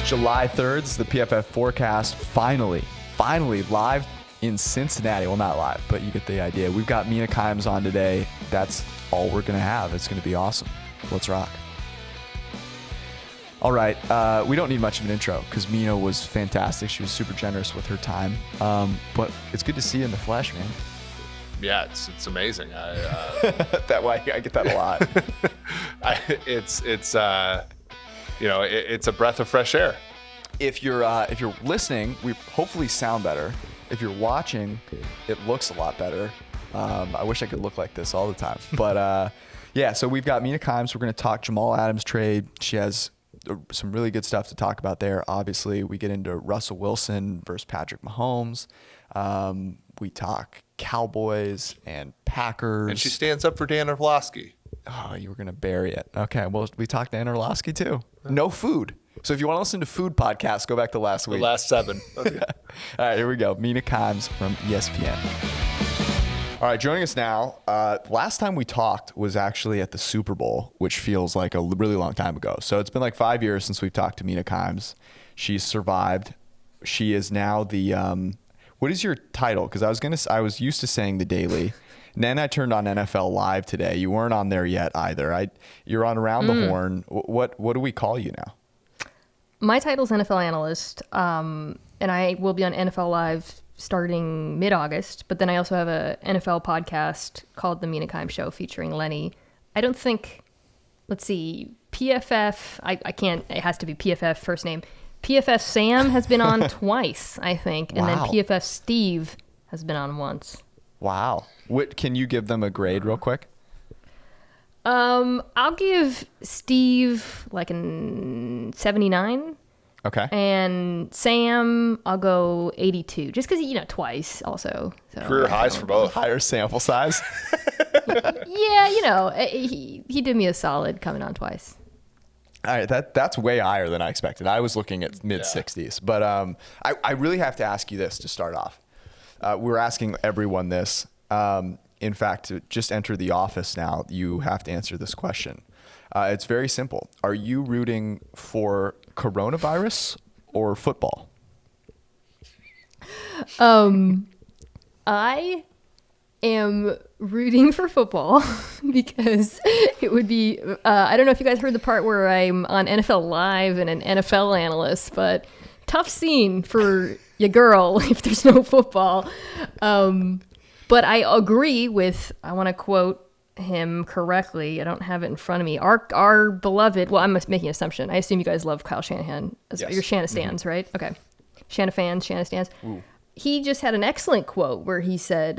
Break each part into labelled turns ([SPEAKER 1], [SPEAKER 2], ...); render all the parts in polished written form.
[SPEAKER 1] July 3rd. It's the PFF Forecast. Finally live in Cincinnati. Well, not live, but you get the idea. We've got Mina Kimes on today. That's all we're going to have. It's going to be awesome. Let's rock. All right. We don't need much of an intro because Mina was fantastic. She was super generous with her time. But it's good to see you in the flesh, man.
[SPEAKER 2] Yeah, it's amazing.
[SPEAKER 1] That way I get that a lot.
[SPEAKER 2] It's a breath of fresh air.
[SPEAKER 1] If you're listening, we hopefully sound better. If you're watching, it looks a lot better. I wish I could look like this all the time. But yeah, so we've got Mina Kimes. We're going to talk Jamal Adams trade. She has some really good stuff to talk about there. Obviously, we get into Russell Wilson versus Patrick Mahomes. We talk Cowboys and Packers.
[SPEAKER 2] And she stands up for Dan Orlovsky.
[SPEAKER 1] Oh, you were going to bury it. Okay, well, we talked Dan Orlovsky too. No food. So if you want to listen to food podcasts, go back to last week.
[SPEAKER 2] The last 7.
[SPEAKER 1] Okay. All right, here we go. Mina Kimes from ESPN. All right, joining us now. Last time we talked was actually at the Super Bowl, which feels like a really long time ago. So it's been like 5 years since we've talked to Mina Kimes. She's survived. She is now the what is your title? Because I was used to saying the Daily. And then I turned on NFL Live today. You weren't on there yet either. You're on Around the Horn. What do we call you now?
[SPEAKER 3] My title's NFL analyst, and I will be on NFL Live starting mid-August. But then I also have a NFL podcast called The Mina Kimes Show featuring Lenny. I don't think, let's see, PFF, I can't, it has to be PFF first name. PFF Sam has been on twice, I think. And
[SPEAKER 1] Wow.
[SPEAKER 3] then PFF Steve has been on once.
[SPEAKER 1] Wow. Can you give them a grade real quick?
[SPEAKER 3] I'll give Steve like a 79.
[SPEAKER 1] Okay.
[SPEAKER 3] And Sam, I'll go 82. Just because, twice also. So,
[SPEAKER 2] Career highs for both.
[SPEAKER 1] Higher sample size.
[SPEAKER 3] Yeah, he did me a solid coming on twice.
[SPEAKER 1] All right, that's way higher than I expected. I was looking at mid-60s. But I really have to ask you this to start off. We're asking everyone this. In fact, to just enter the office now, you have to answer this question. It's very simple. Are you rooting for coronavirus or football?
[SPEAKER 3] I am rooting for football because it would be, I don't know if you guys heard the part where I'm on NFL Live and an NFL analyst, but tough scene for your girl if there's no football. But I agree with, I want to quote him correctly. I don't have it in front of me. Our beloved, well, I'm making an assumption. I assume you guys love Kyle Shanahan.
[SPEAKER 1] Yes.
[SPEAKER 3] You're Shana Stans, right? Okay. Shana fans, Shana Stans.
[SPEAKER 1] Ooh.
[SPEAKER 3] He just had an excellent quote where he said,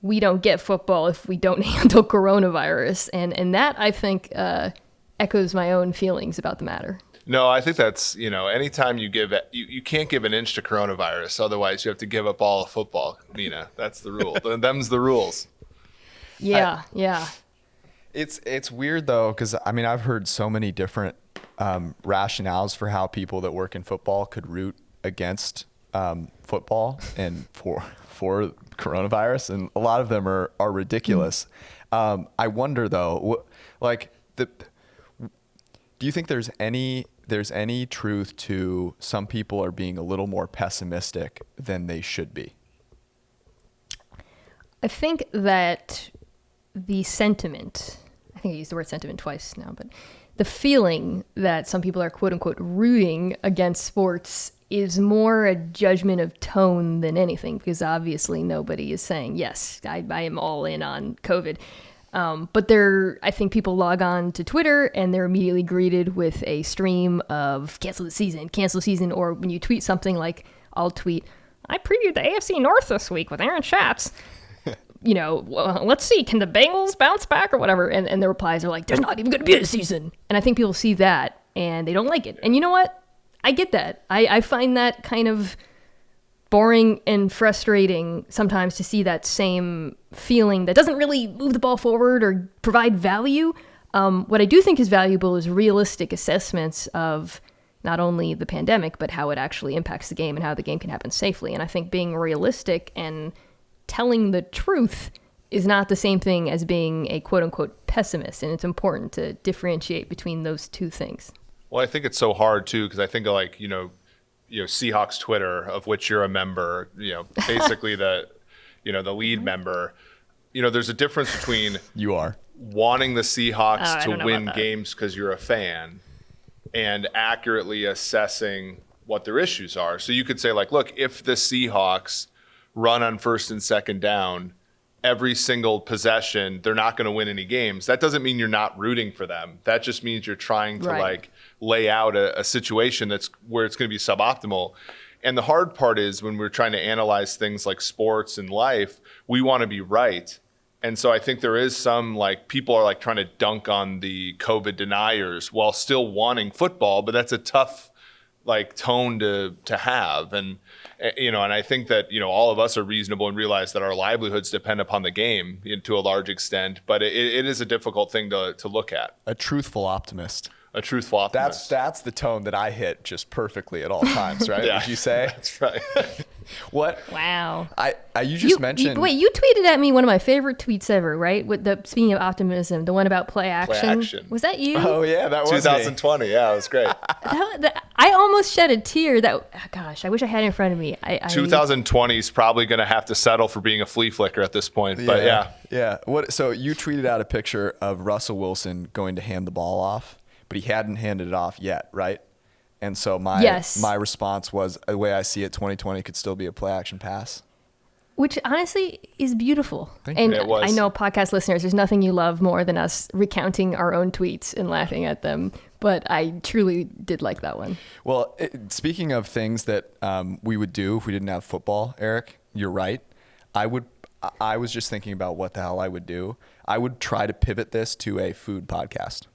[SPEAKER 3] we don't get football if we don't handle coronavirus. And that, I think, echoes my own feelings about the matter.
[SPEAKER 2] No, I think that's, anytime you give it, you can't give an inch to coronavirus. Otherwise, you have to give up all of football, Nina. That's the rule. Them's the rules.
[SPEAKER 3] Yeah.
[SPEAKER 1] It's weird, though, because, I've heard so many different rationales for how people that work in football could root against football and for coronavirus, and a lot of them are ridiculous. I wonder, though, do you think there's any truth to some people are being a little more pessimistic than they should be?
[SPEAKER 3] I think that the sentiment, I think I used the word sentiment twice now, but the feeling that some people are quote unquote rooting against sports is more a judgment of tone than anything, because obviously nobody is saying, yes, I am all in on COVID. But I think people log on to Twitter and they're immediately greeted with a stream of cancel the season. Or when you tweet something like, I'll tweet, I previewed the AFC North this week with Aaron Schatz. Let's see, can the Bengals bounce back or whatever? And the replies are like, there's not even going to be a season. And I think people see that and they don't like it. And you know what? I get that. I find that kind of boring and frustrating sometimes to see that same feeling that doesn't really move the ball forward or provide value. What I do think is valuable is realistic assessments of not only the pandemic, but how it actually impacts the game and how the game can happen safely. And I think being realistic and telling the truth is not the same thing as being a quote unquote pessimist. And it's important to differentiate between those two things.
[SPEAKER 2] Well, I think it's so hard too, because I think of like, Seahawks Twitter, of which you're a member, basically the lead member. There's a difference between
[SPEAKER 1] You are.
[SPEAKER 2] wanting the Seahawks
[SPEAKER 3] I don't
[SPEAKER 2] to
[SPEAKER 3] know
[SPEAKER 2] win
[SPEAKER 3] about that.
[SPEAKER 2] games because you're a fan and accurately assessing what their issues are. So you could say like, look, if the Seahawks run on first and second down every single possession, they're not going to win any games. That doesn't mean you're not rooting for them. That just means you're trying to
[SPEAKER 3] Right.
[SPEAKER 2] lay out a situation that's where it's going to be suboptimal. And the hard part is when we're trying to analyze things like sports and life, we want to be right. And so I think there is some people are trying to dunk on the COVID deniers while still wanting football, but that's a tough tone to have. And and I think that all of us are reasonable and realize that our livelihoods depend upon the game to a large extent, but it is a difficult thing to look at.
[SPEAKER 1] A truthful optimist.
[SPEAKER 2] A truthful optimist.
[SPEAKER 1] That's the tone that I hit just perfectly at all times, right?
[SPEAKER 2] Yeah.
[SPEAKER 1] Would you say?
[SPEAKER 2] That's right.
[SPEAKER 1] What?
[SPEAKER 3] Wow.
[SPEAKER 1] You just mentioned.
[SPEAKER 3] You tweeted at me one of my favorite tweets ever, right? With speaking of optimism, the one about play action.
[SPEAKER 2] action.
[SPEAKER 3] Was that you?
[SPEAKER 1] Oh yeah, that was me.
[SPEAKER 2] 2020. Yeah, it was great.
[SPEAKER 3] I almost shed a tear. Gosh, I wish I had it in front of me.
[SPEAKER 2] 2020 is probably going to have to settle for being a flea flicker at this point. But yeah.
[SPEAKER 1] Yeah. So you tweeted out a picture of Russell Wilson going to hand the ball off, but he hadn't handed it off yet, right? And so my response was, the way I see it, 2020 could still be a play action pass.
[SPEAKER 3] Which honestly is beautiful.
[SPEAKER 1] Thank you.
[SPEAKER 3] And
[SPEAKER 2] It was.
[SPEAKER 3] I know podcast listeners, there's nothing you love more than us recounting our own tweets and laughing at them. But I truly did like that one.
[SPEAKER 1] Well, speaking of things that we would do if we didn't have football, Eric, you're right. I was just thinking about what the hell I would do. I would try to pivot this to a food podcast.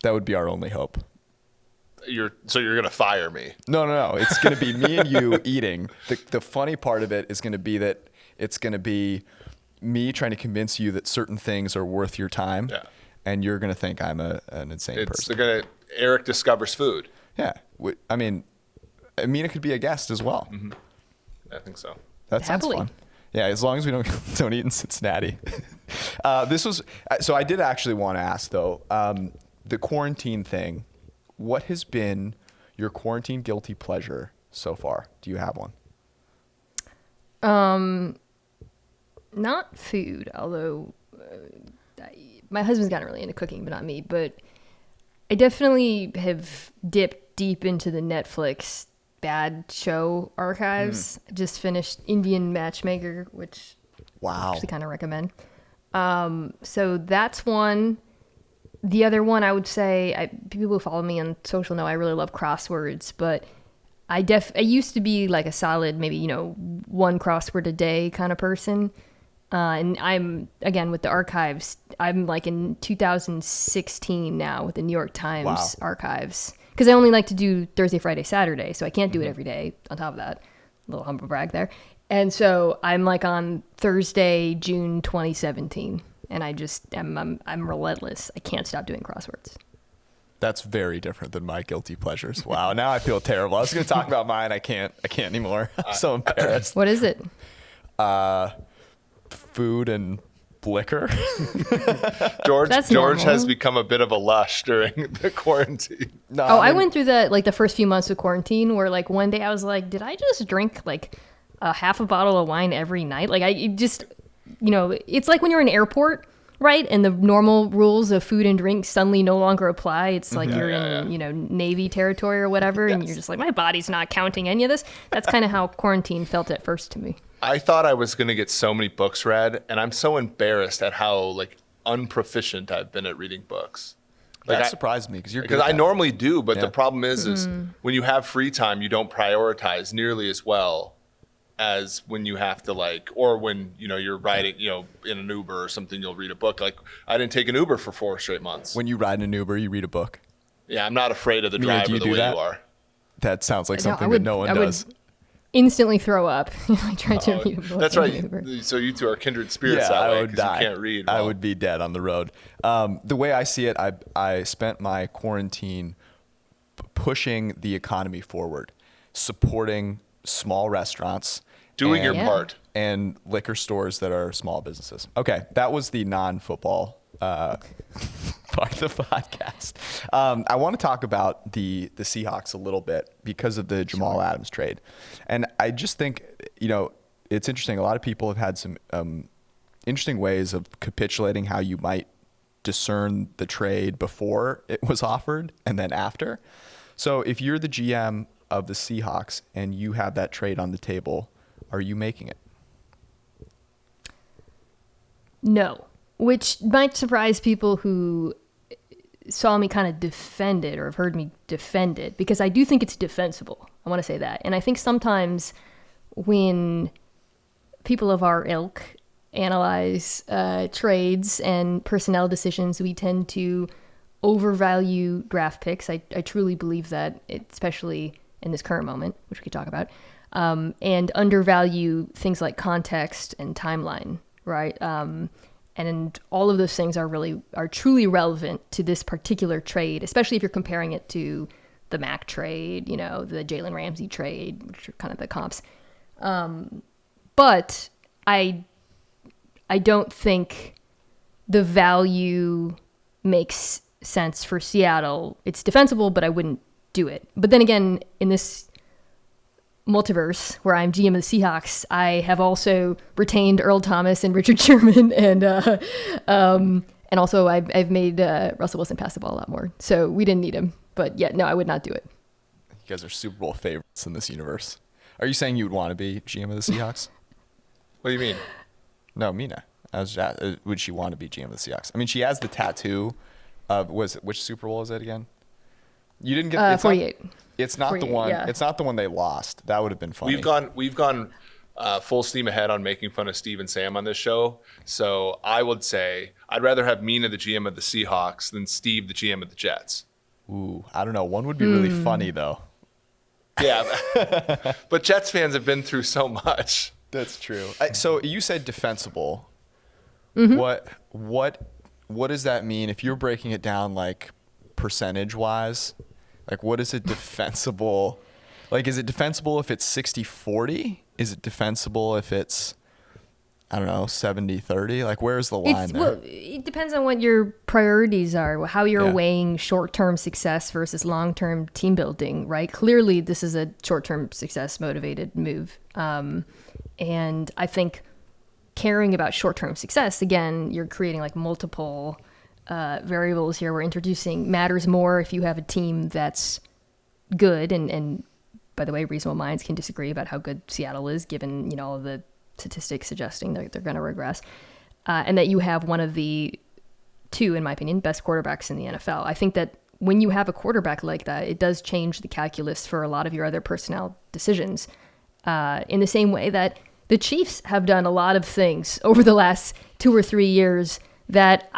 [SPEAKER 1] That would be our only hope.
[SPEAKER 2] You're going to fire me.
[SPEAKER 1] No. It's going to be me and you eating. The funny part of it is going to be that it's going to be me trying to convince you that certain things are worth your time.
[SPEAKER 2] Yeah.
[SPEAKER 1] And you're going to think I'm an insane person.
[SPEAKER 2] Eric discovers food.
[SPEAKER 1] Yeah. I mean, Mina could be a guest as well.
[SPEAKER 2] Mm-hmm. I think so.
[SPEAKER 1] That sounds
[SPEAKER 3] Happily.
[SPEAKER 1] fun. Yeah, as long as we don't eat in Cincinnati. So I did actually want to ask though, the quarantine thing. What has been your quarantine guilty pleasure so far? Do you have one?
[SPEAKER 3] Not food, although my husband's gotten really into cooking, but not me. But I definitely have dipped deep into the Netflix bad show archives. I just finished Indian Matchmaker, which
[SPEAKER 1] Wow.
[SPEAKER 3] I actually kind of recommend. So that's one. The other one I would say, people who follow me on social know I really love crosswords, but I used to be like a solid, maybe, one crossword a day kind of person. And I'm, again, with the archives, I'm like in 2016 now with the New York Times archives. Because I only like to do Thursday, Friday, Saturday, so I can't do it every day on top of that. A little humble brag there. And so I'm like on Thursday, June 2017. And I just I'm relentless. I can't stop doing crosswords.
[SPEAKER 1] That's very different than my guilty pleasures. Wow. Now I feel terrible. I was going to talk about mine. I can't anymore. I'm so embarrassed.
[SPEAKER 3] What is it?
[SPEAKER 1] Food and liquor.
[SPEAKER 2] George
[SPEAKER 3] normal.
[SPEAKER 2] has become a bit of a lush during the quarantine.
[SPEAKER 1] No,
[SPEAKER 3] I went through the first few months of quarantine where like one day I was like, did I just drink like a half a bottle of wine every night? Like it's like when you're in an airport, right? And the normal rules of food and drink suddenly no longer apply. It's like you're in, Navy territory or whatever. And you're just like, my body's not counting any of this. That's kind of how quarantine felt at first to me.
[SPEAKER 2] I thought I was going to get so many books read, and I'm so embarrassed at how unproficient I've been at reading books.
[SPEAKER 1] That surprised me because
[SPEAKER 2] I normally do, but the problem is when you have free time, you don't prioritize nearly as well as when you have to or when you're riding in an Uber or something, you'll read a book. Like I didn't take an Uber for 4 straight months.
[SPEAKER 1] When you ride in an Uber, you read a book.
[SPEAKER 2] Yeah, I'm not afraid of the
[SPEAKER 1] Mina, do
[SPEAKER 2] driver
[SPEAKER 1] you
[SPEAKER 2] the
[SPEAKER 1] do
[SPEAKER 2] way
[SPEAKER 1] that?
[SPEAKER 2] you are.
[SPEAKER 1] That sounds like something
[SPEAKER 3] would-
[SPEAKER 1] that no one
[SPEAKER 3] I would
[SPEAKER 1] does.
[SPEAKER 3] Instantly throw up. I tried to read a book.
[SPEAKER 2] That's
[SPEAKER 3] in
[SPEAKER 2] right.
[SPEAKER 3] Uber.
[SPEAKER 2] So you two are kindred spirits
[SPEAKER 1] Yeah,
[SPEAKER 2] that
[SPEAKER 1] I
[SPEAKER 2] way
[SPEAKER 1] would
[SPEAKER 2] 'cause
[SPEAKER 1] die.
[SPEAKER 2] you can't read.
[SPEAKER 1] I
[SPEAKER 2] well.
[SPEAKER 1] would be dead on the road. The way I see it, I spent my quarantine pushing the economy forward, supporting small restaurants,
[SPEAKER 2] doing your
[SPEAKER 1] and-
[SPEAKER 2] part.
[SPEAKER 1] and liquor stores that are small businesses. Okay, that was the non-football part of the podcast. I want to talk about the Seahawks a little bit because of the Jamal Adams trade. And I just think, it's interesting. A lot of people have had some interesting ways of capitulating how you might discern the trade before it was offered and then after. So if you're the GM of the Seahawks and you have that trade on the table, are you making it?
[SPEAKER 3] No, which might surprise people who saw me kind of defend it or have heard me defend it, because I do think it's defensible. I want to say that. And I think sometimes when people of our ilk analyze trades and personnel decisions, we tend to overvalue draft picks. I truly believe that, especially in this current moment, which we could talk about, and undervalue things like context and timeline, right? And all of those things are truly relevant to this particular trade, especially if you're comparing it to the Mac trade, the Jalen Ramsey trade, which are kind of the comps. But I don't think the value makes sense for Seattle. It's defensible, but I wouldn't do it. But then again, in this multiverse where I'm GM of the Seahawks, I have also retained Earl Thomas and Richard Sherman, and also I've made Russell Wilson pass the ball a lot more. So we didn't need him. But yeah, no, I would not do it.
[SPEAKER 1] You guys are Super Bowl favorites in this universe. Are you saying you would want to be GM of the Seahawks?
[SPEAKER 2] What do you mean?
[SPEAKER 1] No, Mina. Would she want to be GM of the Seahawks? I mean, she has the tattoo of, which Super Bowl is it again? You didn't get it's
[SPEAKER 3] 48.
[SPEAKER 1] It's not
[SPEAKER 3] 48,
[SPEAKER 1] the one.
[SPEAKER 3] yeah.
[SPEAKER 1] It's not the one they lost. That would have been funny.
[SPEAKER 2] We've gone full steam ahead on making fun of Steve and Sam on this show. So I would say I'd rather have Mina the GM of the Seahawks than Steve the GM of the Jets.
[SPEAKER 1] Ooh, I don't know. One would be really funny though.
[SPEAKER 2] Yeah, but Jets fans have been through so much.
[SPEAKER 1] That's true. So you said defensible. Mm-hmm. What does that mean if you're breaking it down like percentage wise? Like, what is a defensible? Like, is it defensible if it's 60-40? Is it defensible if it's, I don't know, 70-30? Like, where's the line there?
[SPEAKER 3] Well, it depends on what your priorities are, how you're weighing short-term success versus long-term team building, right? Clearly, this is a short-term success motivated move. And I think caring about short-term success, again, you're creating like multiple variables here. We're introducing matters more if you have a team that's good. And by the way, reasonable minds can disagree about how good Seattle is, given, all of the statistics suggesting that they're going to regress. And that you have one of the two, in my opinion, best quarterbacks in the NFL. I think that when you have a quarterback like that, it does change the calculus for a lot of your other personnel decisions. In the same way that the Chiefs have done a lot of things over the last 2 or 3 years that,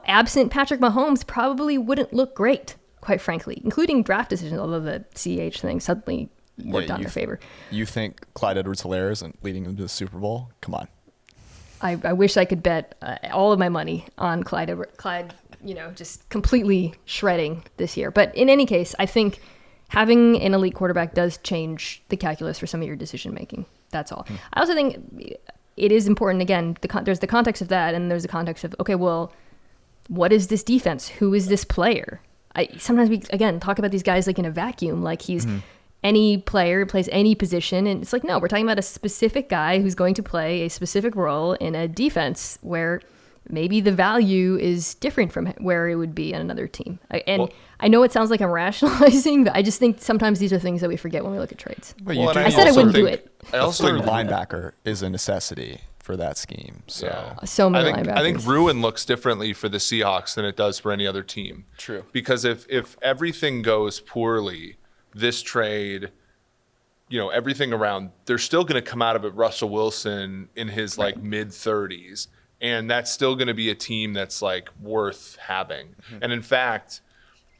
[SPEAKER 3] absent Patrick Mahomes probably wouldn't look great, quite frankly, including draft decisions, although the CH thing suddenly worked out in their favor.
[SPEAKER 1] You think Clyde Edwards-Helaire isn't leading them to the Super Bowl? Come on.
[SPEAKER 3] I wish I could bet all of my money on Clyde, just completely shredding this year. But in any case, I think having an elite quarterback does change the calculus for some of your decision making. That's all. I also think it is important, again, there's the context of that, and there's the context of, okay, well, what is this defense? Who is this player? Sometimes we, again, talk about these guys like in a vacuum, like he's any player, plays any position, and it's like, no, we're talking about a specific guy who's going to play a specific role in a defense where maybe the value is different from where it would be on another team. I know it sounds like I'm rationalizing, but I just think sometimes these are things that we forget when we look at trades.
[SPEAKER 1] Well,
[SPEAKER 3] I said I wouldn't do it.
[SPEAKER 2] I also think
[SPEAKER 1] linebacker is a necessity for that scheme. So,
[SPEAKER 3] so many linebackers.
[SPEAKER 2] I think ruin looks differently for the Seahawks than it does for any other team.
[SPEAKER 1] True.
[SPEAKER 2] Because if everything goes poorly, this trade, everything around, they're still going to come out of it Russell Wilson in his like mid-30s. And that's still going to be a team that's like worth having. Mm-hmm. And in fact,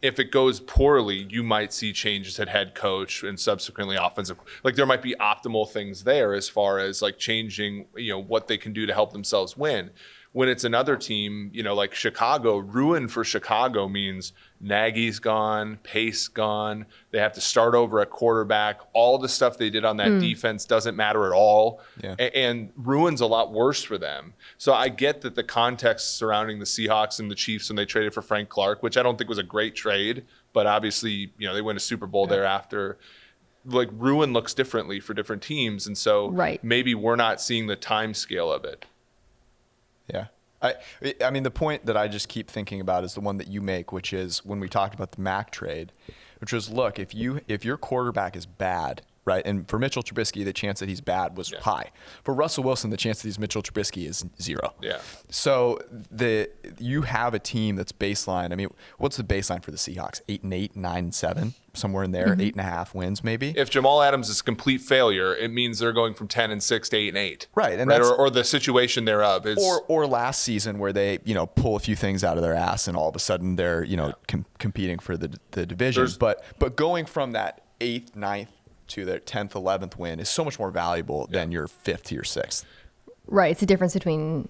[SPEAKER 2] if it goes poorly, you might see changes at head coach and subsequently offensive. Like there might be optimal things there as far as like changing, what they can do to help themselves win. When it's another team, like Chicago, ruin for Chicago means Nagy's gone, Pace gone. They have to start over at quarterback. All the stuff they did on that defense doesn't matter at all.
[SPEAKER 1] Yeah.
[SPEAKER 2] And ruin's a lot worse for them. So I get that the context surrounding the Seahawks and the Chiefs when they traded for Frank Clark, which I don't think was a great trade, but obviously, they win a Super Bowl thereafter. Like ruin looks differently for different teams. And so maybe we're not seeing the time scale of it.
[SPEAKER 1] Yeah. I mean, the point that I just keep thinking about is the one that you make, which is when we talked about the Mac trade, which was, look, if your quarterback is bad, right? And for Mitchell Trubisky, the chance that he's bad was high. For Russell Wilson, the chance that he's Mitchell Trubisky is 0.
[SPEAKER 2] Yeah.
[SPEAKER 1] So you have a team that's baseline. I mean, what's the baseline for the Seahawks? 8-8, 9-7, somewhere in there, 8.5 wins maybe.
[SPEAKER 2] If Jamal Adams is a complete failure, it means they're going from 10-6 to 8-8.
[SPEAKER 1] Right, and
[SPEAKER 2] or the situation thereof is
[SPEAKER 1] or last season where they pull a few things out of their ass and all of a sudden they're competing for the division. But going from that 8th, 9th to their 10th, 11th win is so much more valuable than your 5th to your 6th.
[SPEAKER 3] Right. It's the difference between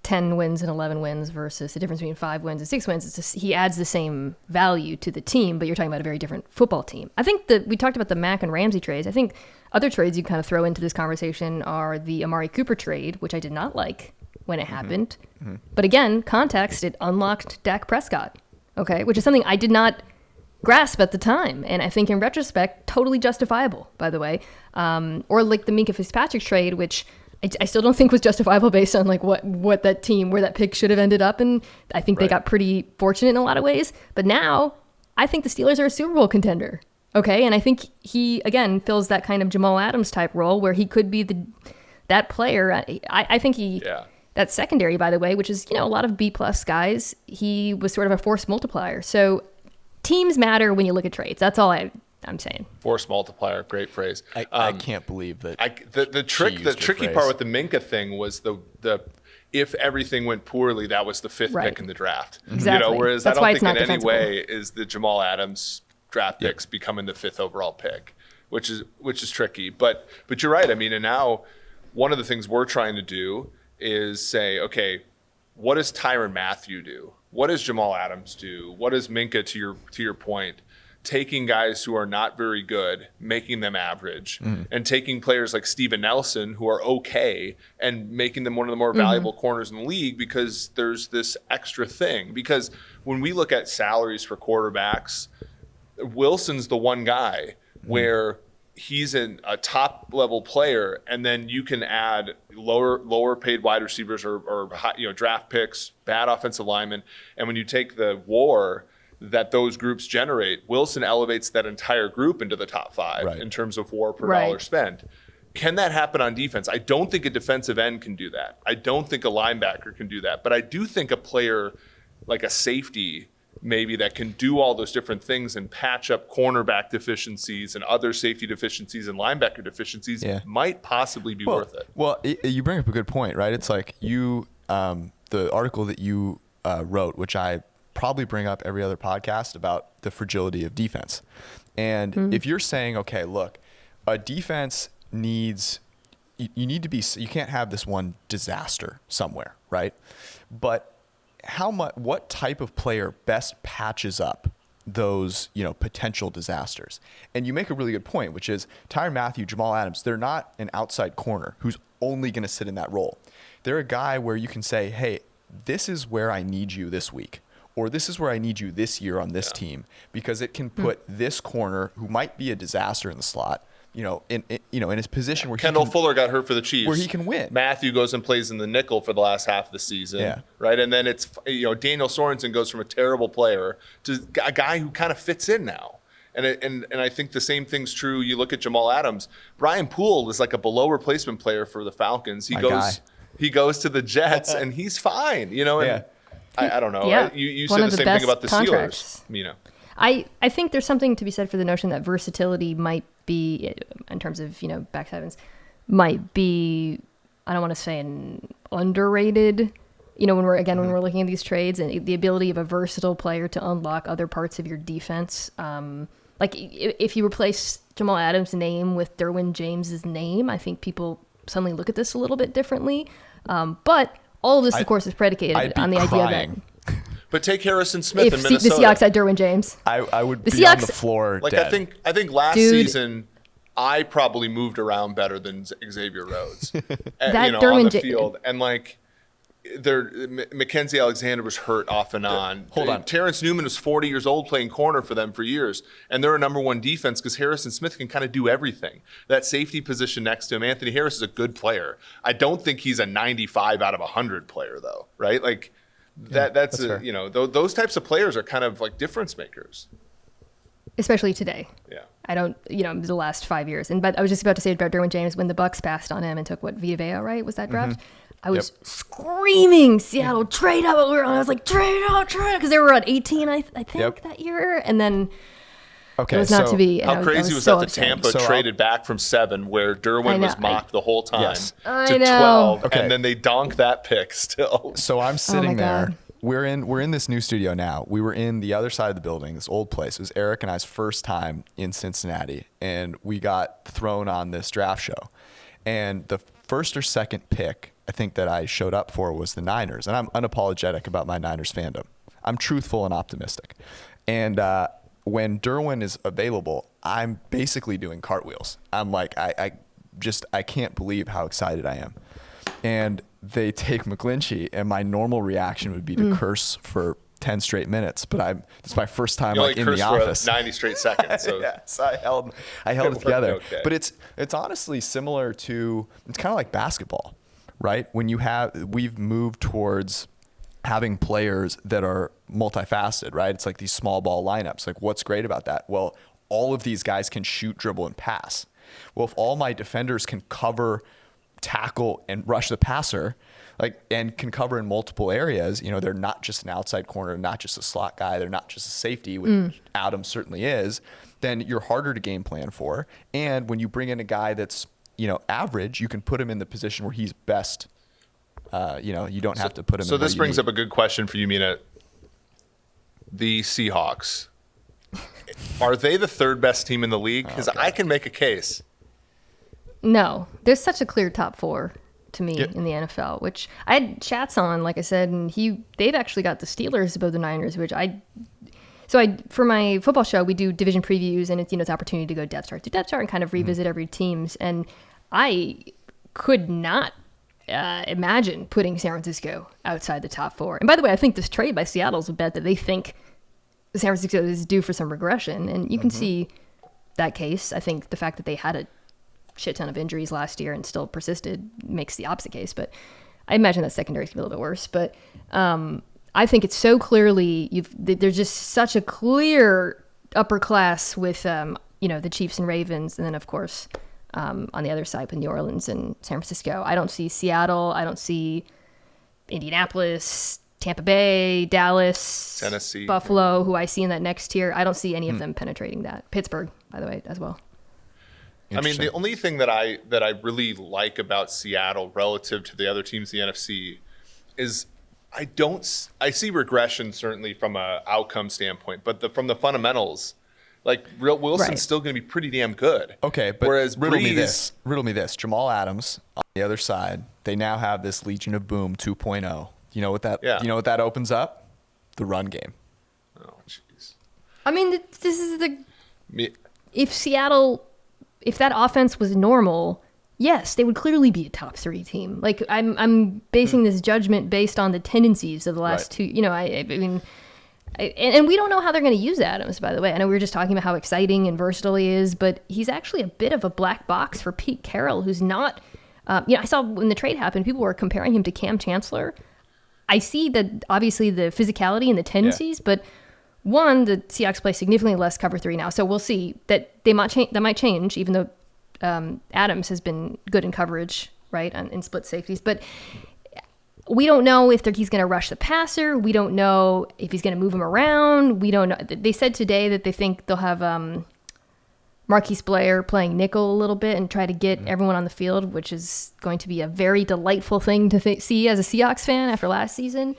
[SPEAKER 3] 10 wins and 11 wins versus the difference between 5 wins and 6 wins. It's just, he adds the same value to the team, but you're talking about a very different football team. I think that we talked about the Mack and Ramsey trades. I think other trades you kind of throw into this conversation are the Amari Cooper trade, which I did not like when it happened. Mm-hmm. But again, context, it unlocked Dak Prescott, okay, which is something I did not grasp at the time, and I think in retrospect totally justifiable, by the way. Or like the Minkah Fitzpatrick trade, which I still don't think was justifiable based on like what that team, where that pick should have ended up, and I think they got pretty fortunate in a lot of ways. But now I think the Steelers are a Super Bowl contender, okay, and I think he again fills that kind of Jamal Adams type role where he could be that player. I think he that secondary, by the way, which is a lot of B+ guys, he was sort of a force multiplier. So teams matter when you look at trades. That's all I'm saying.
[SPEAKER 2] Force multiplier, great phrase.
[SPEAKER 1] I can't believe that.
[SPEAKER 2] The tricky part with the Minkah thing was the if everything went poorly, that was the 5th pick in the draft.
[SPEAKER 3] Exactly.
[SPEAKER 2] Whereas I don't think in any way is the Jamal Adams draft picks becoming the 5th overall pick, which is tricky. But you're right. I mean, and now one of the things we're trying to do is say, okay, what does Tyrann Mathieu do? What does Jamal Adams do? What does Minkah, to your point, taking guys who are not very good, making them average, and taking players like Steven Nelson who are okay and making them one of the more valuable corners in the league because there's this extra thing. Because when we look at salaries for quarterbacks, Wilson's the one guy where he's a top level player, and then you can add lower paid wide receivers or draft picks, bad offensive linemen, and when you take the WAR that those groups generate, Wilson elevates that entire group into the top 5 in terms of WAR per dollar spent. Can that happen on defense? I don't think a defensive end can do that. I don't think a linebacker can do that, but I do think a player like a safety maybe that can do all those different things and patch up cornerback deficiencies and other safety deficiencies and linebacker deficiencies might possibly be worth it.
[SPEAKER 1] Well, you bring up a good point, right? It's like the article that you wrote, which I probably bring up every other podcast about the fragility of defense. And if you're saying, okay, look, a defense needs, you need to be, you can't have this one disaster somewhere, right? But what type of player best patches up those, potential disasters? And you make a really good point, which is Tyrann Mathieu, Jamal Adams, they're not an outside corner who's only going to sit in that role. They're a guy where you can say, hey, this is where I need you this week, or this is where I need you this year on this team, because it can put this corner who might be a disaster in the slot, in his position where
[SPEAKER 2] Kendall Fuller got hurt for the Chiefs,
[SPEAKER 1] where he can win.
[SPEAKER 2] Matthew goes and plays in the nickel for the last half of the season, right? And then it's Daniel Sorensen goes from a terrible player to a guy who kind of fits in now. And I think the same thing's true. You look at Jamal Adams. Brian Poole is like a below replacement player for the Falcons. He goes to the Jets and he's fine. I don't know.
[SPEAKER 3] Yeah.
[SPEAKER 2] You said the same thing about the
[SPEAKER 3] contracts.
[SPEAKER 2] Steelers.
[SPEAKER 3] I think there's something to be said for the notion that versatility might be, in terms of, back sevens, might be, I don't want to say an underrated, when we're looking at these trades, and the ability of a versatile player to unlock other parts of your defense. Like if you replace Jamal Adams' name with Derwin James's name, I think people suddenly look at this a little bit differently. But All of this, of course, is predicated on the idea that
[SPEAKER 2] But take Harrison Smith
[SPEAKER 3] if
[SPEAKER 2] in Minnesota.
[SPEAKER 3] the Seahawks had Derwin James,
[SPEAKER 1] I would be on the floor
[SPEAKER 2] Like
[SPEAKER 1] dead.
[SPEAKER 2] I think last season I probably moved around better than Xavier Rhodes.
[SPEAKER 3] That
[SPEAKER 2] on
[SPEAKER 3] Derwin
[SPEAKER 2] the field. And like Mackenzie Alexander was hurt off and on.
[SPEAKER 1] Hold on.
[SPEAKER 2] Terrence Newman was 40 years old playing corner for them for years. And they're a number one defense because Harrison Smith can kind of do everything. That safety position next to him, Anthony Harris is a good player. I don't think he's a 95 out of 100 player though, right? Like that's
[SPEAKER 1] fair.
[SPEAKER 2] those types of players are kind of like difference makers.
[SPEAKER 3] especially today.
[SPEAKER 2] Yeah.
[SPEAKER 3] I don't, the last 5 years. But I was just about to say about Derwin James when the Bucks passed on him and took Vita Vea, right? Was that draft? I was screaming, Seattle, trade up. I was like, trade up, because they were at 18, I think, that year. And then it was not to be.
[SPEAKER 2] How crazy was that Tampa traded back from 7, where Derwin was mocked the whole time, to 12, and then they donk that pick still.
[SPEAKER 1] So I'm sitting there. We're in this new studio now. We were in the other side of the building, this old place. It was Eric and I's first time in Cincinnati, and we got thrown on this draft show. And the first or second pick I think that I showed up for was the Niners, and I'm unapologetic about my Niners fandom. I'm truthful and optimistic. And when Derwin is available, I'm basically doing cartwheels. I'm like, I can't believe how excited I am. And they take McGlinchey, and my normal reaction would be to curse for 10 straight minutes. But it's my first time in the office.
[SPEAKER 2] For 90 straight seconds. So.
[SPEAKER 1] Yes, I held it together. Okay. But it's honestly similar to, it's kind of like basketball, right? We've moved towards having players that are multifaceted, right? It's like these small ball lineups. Like, what's great about that? Well, all of these guys can shoot, dribble, and pass. Well, if all my defenders can cover, tackle, and rush the passer, and can cover in multiple areas, they're not just an outside corner, not just a slot guy, they're not just a safety, which Adams certainly is, then you're harder to game plan for. And when you bring in a guy that's, average, you can put him in the position where he's best. You don't have to put him in.
[SPEAKER 2] So this brings up a good question for you, Mina. The Seahawks, are they the third best team in the league? Because I can make a case.
[SPEAKER 3] No, there's such a clear top 4 to me in the NFL, which I had chats on, like I said, and they've actually got the Steelers above the Niners, which for my football show, we do division previews, and it's opportunity to go depth chart to depth chart and kind of revisit every team's. And I could not imagine putting San Francisco outside the top 4. And by the way, I think this trade by Seattle is a bet that they think San Francisco is due for some regression, and you can see that case. I think the fact that they had a shit ton of injuries last year and still persisted makes the opposite case, but I imagine that secondary is gonna be a little bit worse. But I think it's so clearly there's just such a clear upper class with the Chiefs and Ravens, and then of course on the other side with New Orleans and San Francisco. I don't see Seattle. I don't see Indianapolis, Tampa Bay, Dallas,
[SPEAKER 2] Tennessee,
[SPEAKER 3] Buffalo, who I see in that next tier. I don't see any of them penetrating that. Pittsburgh, by the way, as well.
[SPEAKER 2] I mean, the only thing that I really like about Seattle relative to the other teams in the NFC is I see regression certainly from a outcome standpoint, but from the fundamentals, like Wilson's still going to be pretty damn good.
[SPEAKER 1] Okay, but
[SPEAKER 2] whereas
[SPEAKER 1] riddle me this. Jamal Adams on the other side, they now have this Legion of Boom 2.0. You know what that opens up? The run game.
[SPEAKER 2] Oh, jeez.
[SPEAKER 3] I mean, this is if that offense was normal, yes, they would clearly be a top 3 team. Like I'm basing this judgment based on the tendencies of the last 2. And we don't know how they're going to use Adams, by the way. I know we were just talking about how exciting and versatile he is, but he's actually a bit of a black box for Pete Carroll, who's not. I saw when the trade happened, people were comparing him to Cam Chancellor. I see that obviously the physicality and the tendencies, but one, the Seahawks play significantly less cover 3 now, so we'll see that they might change. That might change, even though Adams has been good in coverage, right, in split safeties. But we don't know if he's going to rush the passer. We don't know if he's going to move him around. We don't know. They said today that they think they'll have Marquise Blair playing nickel a little bit and try to get everyone on the field, which is going to be a very delightful thing to see as a Seahawks fan after last season.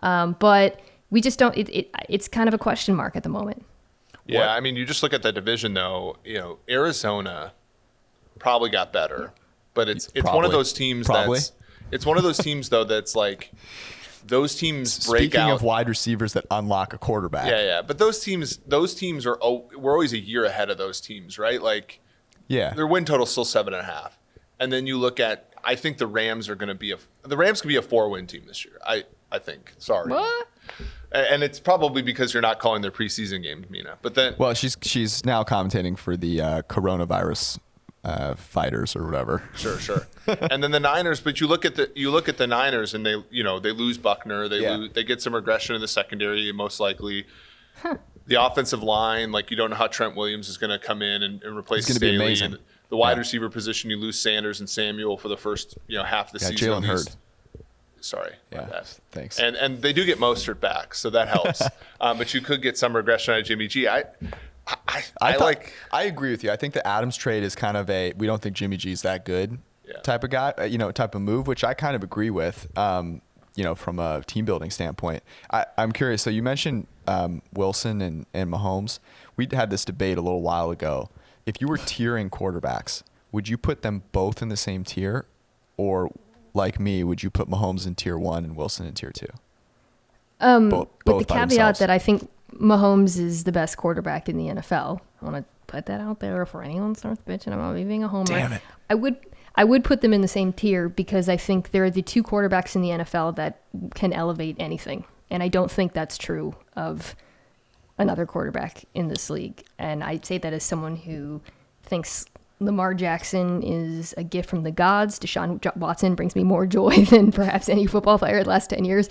[SPEAKER 3] But we just don't. It's kind of a question mark at the moment.
[SPEAKER 2] Yeah, I mean, you just look at the division, though. Arizona probably got better, but it's one of those teams It's one of those teams though that's like those teams break
[SPEAKER 1] Speaking
[SPEAKER 2] out.
[SPEAKER 1] of wide receivers that unlock a quarterback.
[SPEAKER 2] Yeah. But those teams are we're always a year ahead of those teams, right? Like
[SPEAKER 1] Yeah.
[SPEAKER 2] their win total is still 7.5. And then you look at, I think the Rams are going to be the Rams could be a 4-win team this year. I think. Sorry.
[SPEAKER 3] What?
[SPEAKER 2] And it's probably because you're not calling their preseason games, Mina. But then,
[SPEAKER 1] Well, she's now commentating for the coronavirus fighters or whatever.
[SPEAKER 2] sure. And then the Niners, but you look at the Niners and they lose Buckner, they get some regression in the secondary most likely. The offensive line, like you don't know how Trent Williams is going to come in and replace
[SPEAKER 1] It's gonna be
[SPEAKER 2] Staley.
[SPEAKER 1] amazing.
[SPEAKER 2] And the wide receiver position, you lose Sanders and Samuel for the first half of the season.
[SPEAKER 1] Jalen Hurd.
[SPEAKER 2] Sorry. my
[SPEAKER 1] Yeah,
[SPEAKER 2] bad.
[SPEAKER 1] thanks.
[SPEAKER 2] And they do get Mostert back, so that helps. But you could get some regression out of Jimmy G. I
[SPEAKER 1] agree with you. I think the Adams trade is kind of we don't think Jimmy G's that good type of guy, type of move, which I kind of agree with, from a team building standpoint. I'm curious. So you mentioned Wilson and Mahomes. We had this debate a little while ago. If you were tiering quarterbacks, would you put them both in the same tier, or like me, would you put Mahomes in tier 1 and Wilson in tier 2?
[SPEAKER 3] With the caveat that I think Mahomes is the best quarterback in the NFL. I want to put that out there for anyone starts bitching about me being a homer.
[SPEAKER 1] Damn it.
[SPEAKER 3] I would put them in the same tier because I think they're the two quarterbacks in the NFL that can elevate anything. And I don't think that's true of another quarterback in this league. And I say that as someone who thinks Lamar Jackson is a gift from the gods. Deshaun Watson brings me more joy than perhaps any football player in the last 10 years.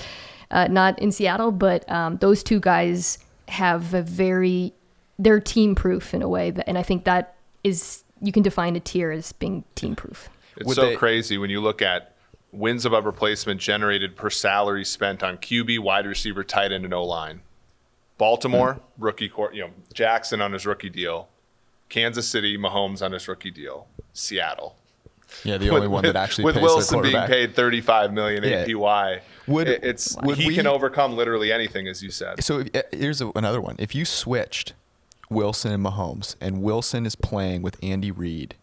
[SPEAKER 3] Not in Seattle, but those two guys have they're team proof in a way. And I think that is, you can define a tier as being team proof.
[SPEAKER 2] It's crazy when you look at wins above replacement generated per salary spent on QB, wide receiver, tight end, and O-line. Baltimore, rookie Jackson on his rookie deal. Kansas City, Mahomes on his rookie deal. Seattle.
[SPEAKER 1] Yeah, the only one that actually
[SPEAKER 2] with
[SPEAKER 1] pays
[SPEAKER 2] Wilson
[SPEAKER 1] their
[SPEAKER 2] being
[SPEAKER 1] quarterback.
[SPEAKER 2] paid $35 million APY. He can overcome literally anything, as you said.
[SPEAKER 1] So here's another one. If you switched Wilson and Mahomes, and Wilson is playing with Andy Reid,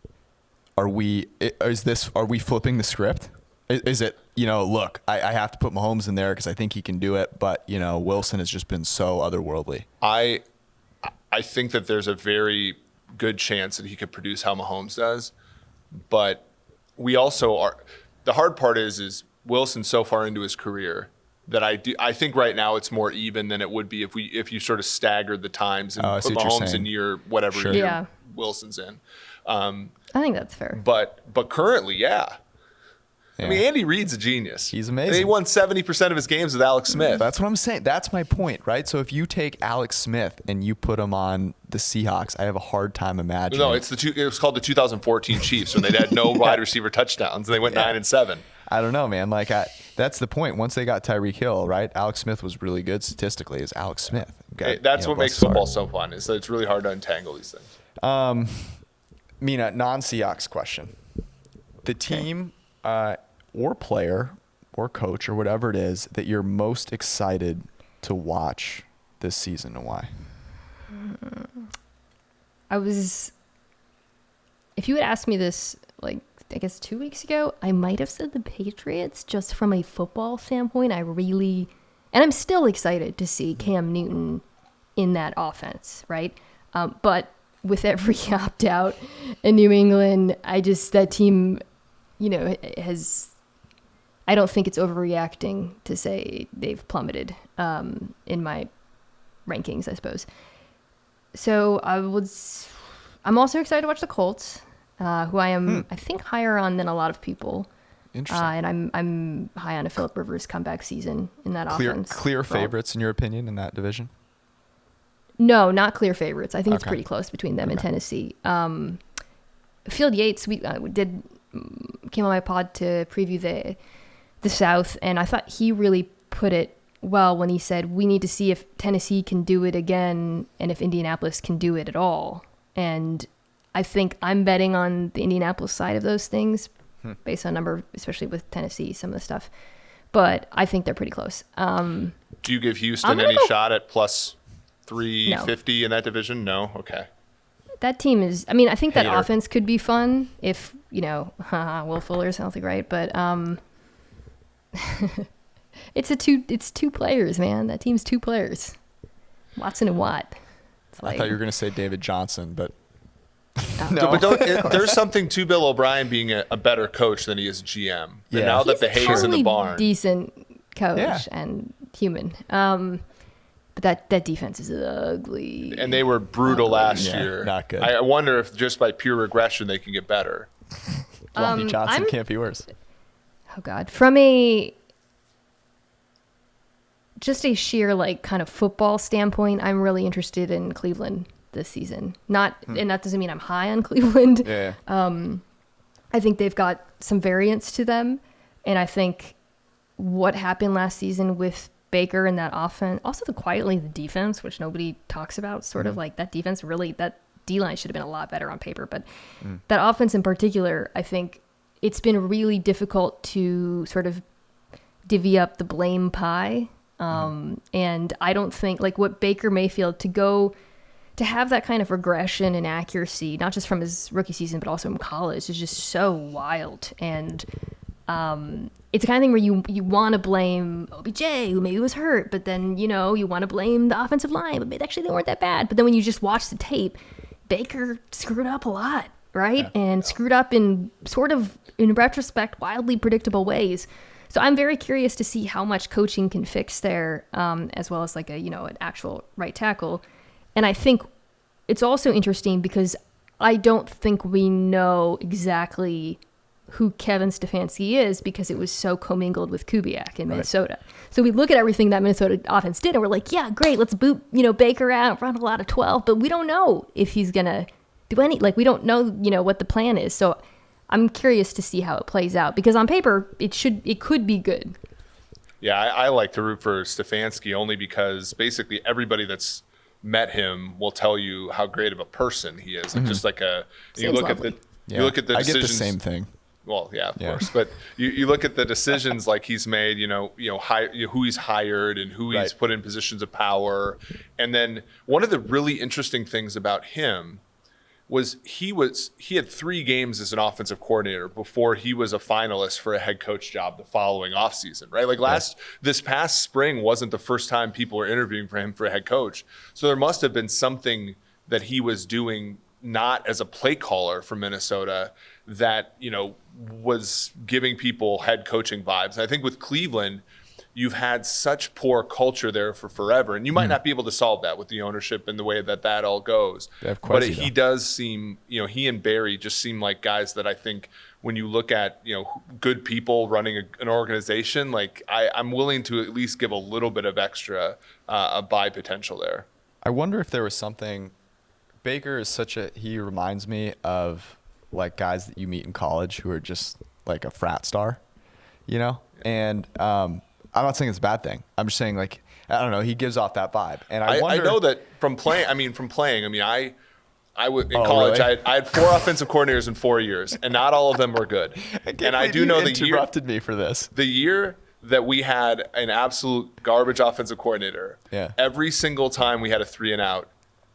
[SPEAKER 1] are we flipping the script? Is it, look, I have to put Mahomes in there because I think he can do it, but Wilson has just been so otherworldly.
[SPEAKER 2] I think that there's a very good chance that he could produce how Mahomes does, but we also are. The hard part is Wilson's so far into his career that I think right now it's more even than it would be if you sort of staggered the times and put Mahomes in year whatever year Wilson's in.
[SPEAKER 3] I think that's fair.
[SPEAKER 2] But currently, yeah. I mean, Andy Reid's a genius.
[SPEAKER 1] He's amazing.
[SPEAKER 2] And he won 70% of his games with Alex Smith.
[SPEAKER 1] That's what I'm saying. That's my point, right? So if you take Alex Smith and you put him on the Seahawks, I have a hard time imagining.
[SPEAKER 2] No, it was called the 2014 Chiefs when they had no wide receiver touchdowns and they went 9-7.
[SPEAKER 1] I don't know, man. That's the point. Once they got Tyreek Hill, right? Alex Smith was really good statistically. Is Alex Smith?
[SPEAKER 2] That's what makes football so fun. Is that it's really hard to untangle these things.
[SPEAKER 1] Mina, non-Seahawks question. The team or player or coach or whatever it is that you're most excited to watch this season, and why?
[SPEAKER 3] If you had asked me this, I guess 2 weeks ago, I might have said the Patriots just from a football standpoint. And I'm still excited to see Cam Newton in that offense, right? But with every opt-out in New England, that team, I don't think it's overreacting to say they've plummeted in my rankings, I suppose. So I'm also excited to watch the Colts, who I am, I think, higher on than a lot of people.
[SPEAKER 1] Interesting.
[SPEAKER 3] And I'm high on a Phillip Rivers comeback season in that offense.
[SPEAKER 1] Clear favorites in your opinion in that division?
[SPEAKER 3] No, not clear favorites. I think it's pretty close between them and Tennessee. Field Yates, we came on my pod to preview the South, and I thought he really put it well when he said we need to see if Tennessee can do it again and if Indianapolis can do it at all. And I think I'm betting on the Indianapolis side of those things based on number, especially with Tennessee, some of the stuff. But I think they're pretty close.
[SPEAKER 2] Do you give Houston any shot at plus 350 in that division? No? Okay.
[SPEAKER 3] That team is, I think that offense could be fun if, Will Fuller's healthy, right? But It's two players, man. That team's two players. Watson and Watt.
[SPEAKER 1] I thought you were going to say David Johnson, but
[SPEAKER 2] No, but there's something to Bill O'Brien being a better coach than he is GM. And now that the hay's in the barn.
[SPEAKER 3] Decent coach and human. But that defense is ugly.
[SPEAKER 2] And they were brutal last year.
[SPEAKER 1] Not good.
[SPEAKER 2] I wonder if just by pure regression they can get better.
[SPEAKER 1] Lonnie Johnson can't be worse.
[SPEAKER 3] Oh God. From just a sheer like kind of football standpoint, I'm really interested in Cleveland this season. And that doesn't mean I'm high on Cleveland.
[SPEAKER 1] Yeah.
[SPEAKER 3] I think they've got some variance to them, and I think what happened last season with Baker and that offense, also the defense, which nobody talks about, sort of like that defense really, that D-line should have been a lot better on paper, but that offense in particular, I think it's been really difficult to sort of divvy up the blame pie. And I don't think like what Baker Mayfield to have that kind of regression and accuracy, not just from his rookie season, but also in college, is just so wild. And it's the kind of thing where you want to blame OBJ, who maybe was hurt, but then, you want to blame the offensive line, but maybe actually they weren't that bad. But then when you just watch the tape, Baker screwed up a lot, right? Yeah. And screwed up in sort of, in retrospect, wildly predictable ways. So I'm very curious to see how much coaching can fix there, as well as like an actual right tackle. And I think it's also interesting because I don't think we know exactly who Kevin Stefanski is because it was so commingled with Kubiak in Minnesota. Right. So we look at everything that Minnesota offense did and we're like, yeah, great, let's boot, Baker out, run a lot of 12, but we don't know if he's going to do we don't know, what the plan is. So I'm curious to see how it plays out because on paper it could be good.
[SPEAKER 2] Yeah, I like to root for Stefanski only because basically everybody that's met him will tell you how great of a person he is. Like just like you look at the decisions.
[SPEAKER 1] I get the same thing.
[SPEAKER 2] Well, yeah, of course. But you look at the decisions like he's made, who he's hired and who he's put in positions of power. And then one of the really interesting things about him was he had 3 games as an offensive coordinator before he was a finalist for a head coach job the following offseason, right? Like this past spring wasn't the first time people were interviewing for him for a head coach. So there must have been something that he was doing not as a play caller for Minnesota that, was giving people head coaching vibes. And I think with Cleveland, you've had such poor culture there for forever. And you might not be able to solve that with the ownership and the way that all goes. But he does seem, he and Barry just seem like guys that I think when you look at, good people running an organization, like I'm willing to at least give a little bit of extra buy potential there.
[SPEAKER 1] I wonder if there was something. Baker is he reminds me of like guys that you meet in college who are just like a frat star, and I'm not saying it's a bad thing. I'm just saying, like, I don't know. He gives off that vibe, and I
[SPEAKER 2] know that from playing. I would in college. Really? I had 4 offensive coordinators in 4 years, and not all of them were good. And I do know the year
[SPEAKER 1] interrupted me for this.
[SPEAKER 2] The year that we had an absolute garbage offensive coordinator. Yeah. Every single time we had a 3 and out,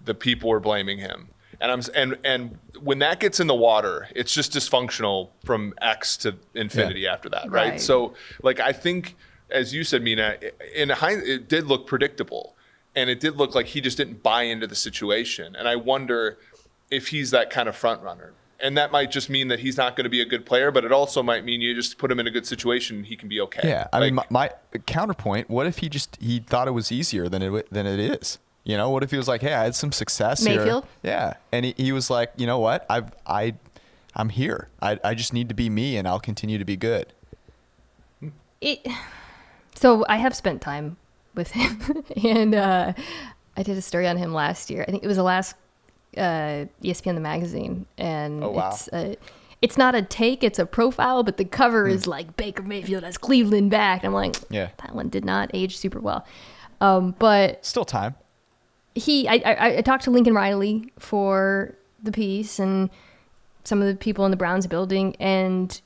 [SPEAKER 2] the people were blaming him. And when that gets in the water, it's just dysfunctional from X to infinity after that, right? So, like, I think, as you said, Mina, it did look predictable, and it did look like he just didn't buy into the situation. And I wonder if he's that kind of front runner. And that might just mean that he's not going to be a good player, but it also might mean you just put him in a good situation and he can be okay.
[SPEAKER 1] Yeah, I mean, my counterpoint, what if he thought it was easier than it is? What if he was like, hey, I had some success
[SPEAKER 3] Mayfield?
[SPEAKER 1] Here. Yeah. And he was like, you know what? I'm here. I just need to be me and I'll continue to be good.
[SPEAKER 3] So I have spent time with him and I did a story on him last year. I think it was the last ESPN the magazine. And it's not a take, it's a profile, but the cover is like Baker Mayfield has Cleveland back. And I'm like, that one did not age super well. But
[SPEAKER 1] still time.
[SPEAKER 3] I talked to Lincoln Riley for the piece and some of the people in the Browns building, and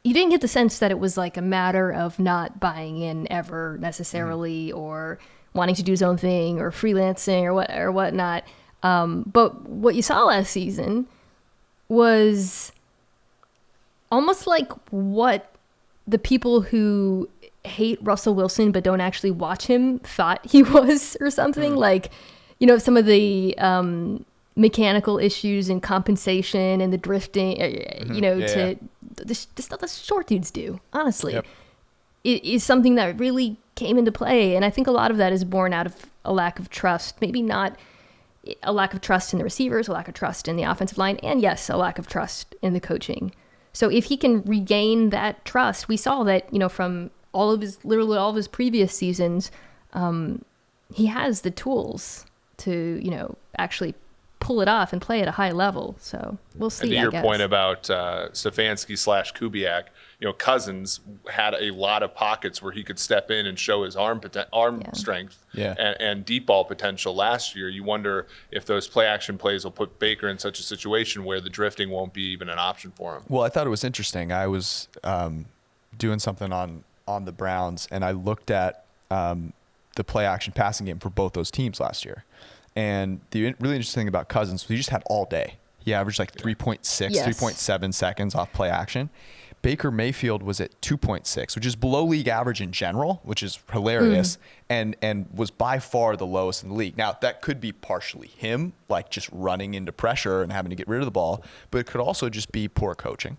[SPEAKER 3] you didn't get the sense that it was like a matter of not buying in ever necessarily or wanting to do his own thing or freelancing or whatnot. But what you saw last season was almost like what the people who hate Russell Wilson but don't actually watch him thought he was or something. Like, some of the mechanical issues and compensation and the drifting, the stuff that short dudes do, honestly, it is something that really came into play. And I think a lot of that is born out of a lack of trust, maybe not a lack of trust in the receivers, a lack of trust in the offensive line, and yes, a lack of trust in the coaching. So if he can regain that trust, we saw that, from literally all of his previous seasons, he has the tools to, actually pull it off and play at a high level. So we'll see.
[SPEAKER 2] And to your point about Stefanski/Kubiak, Cousins had a lot of pockets where he could step in and show his arm strength and deep ball potential last year. You wonder if those play action plays will put Baker in such a situation where the drifting won't be even an option for him.
[SPEAKER 1] Well, I thought it was interesting. I was doing something on the Browns, and I looked at the play action passing game for both those teams last year. And the really interesting thing about Cousins was he just had all day. He averaged like 3.6, 3.7 seconds off play action. Baker Mayfield was at 2.6, which is below league average in general, which is hilarious, and was by far the lowest in the league. Now, that could be partially him, like just running into pressure and having to get rid of the ball, but it could also just be poor coaching.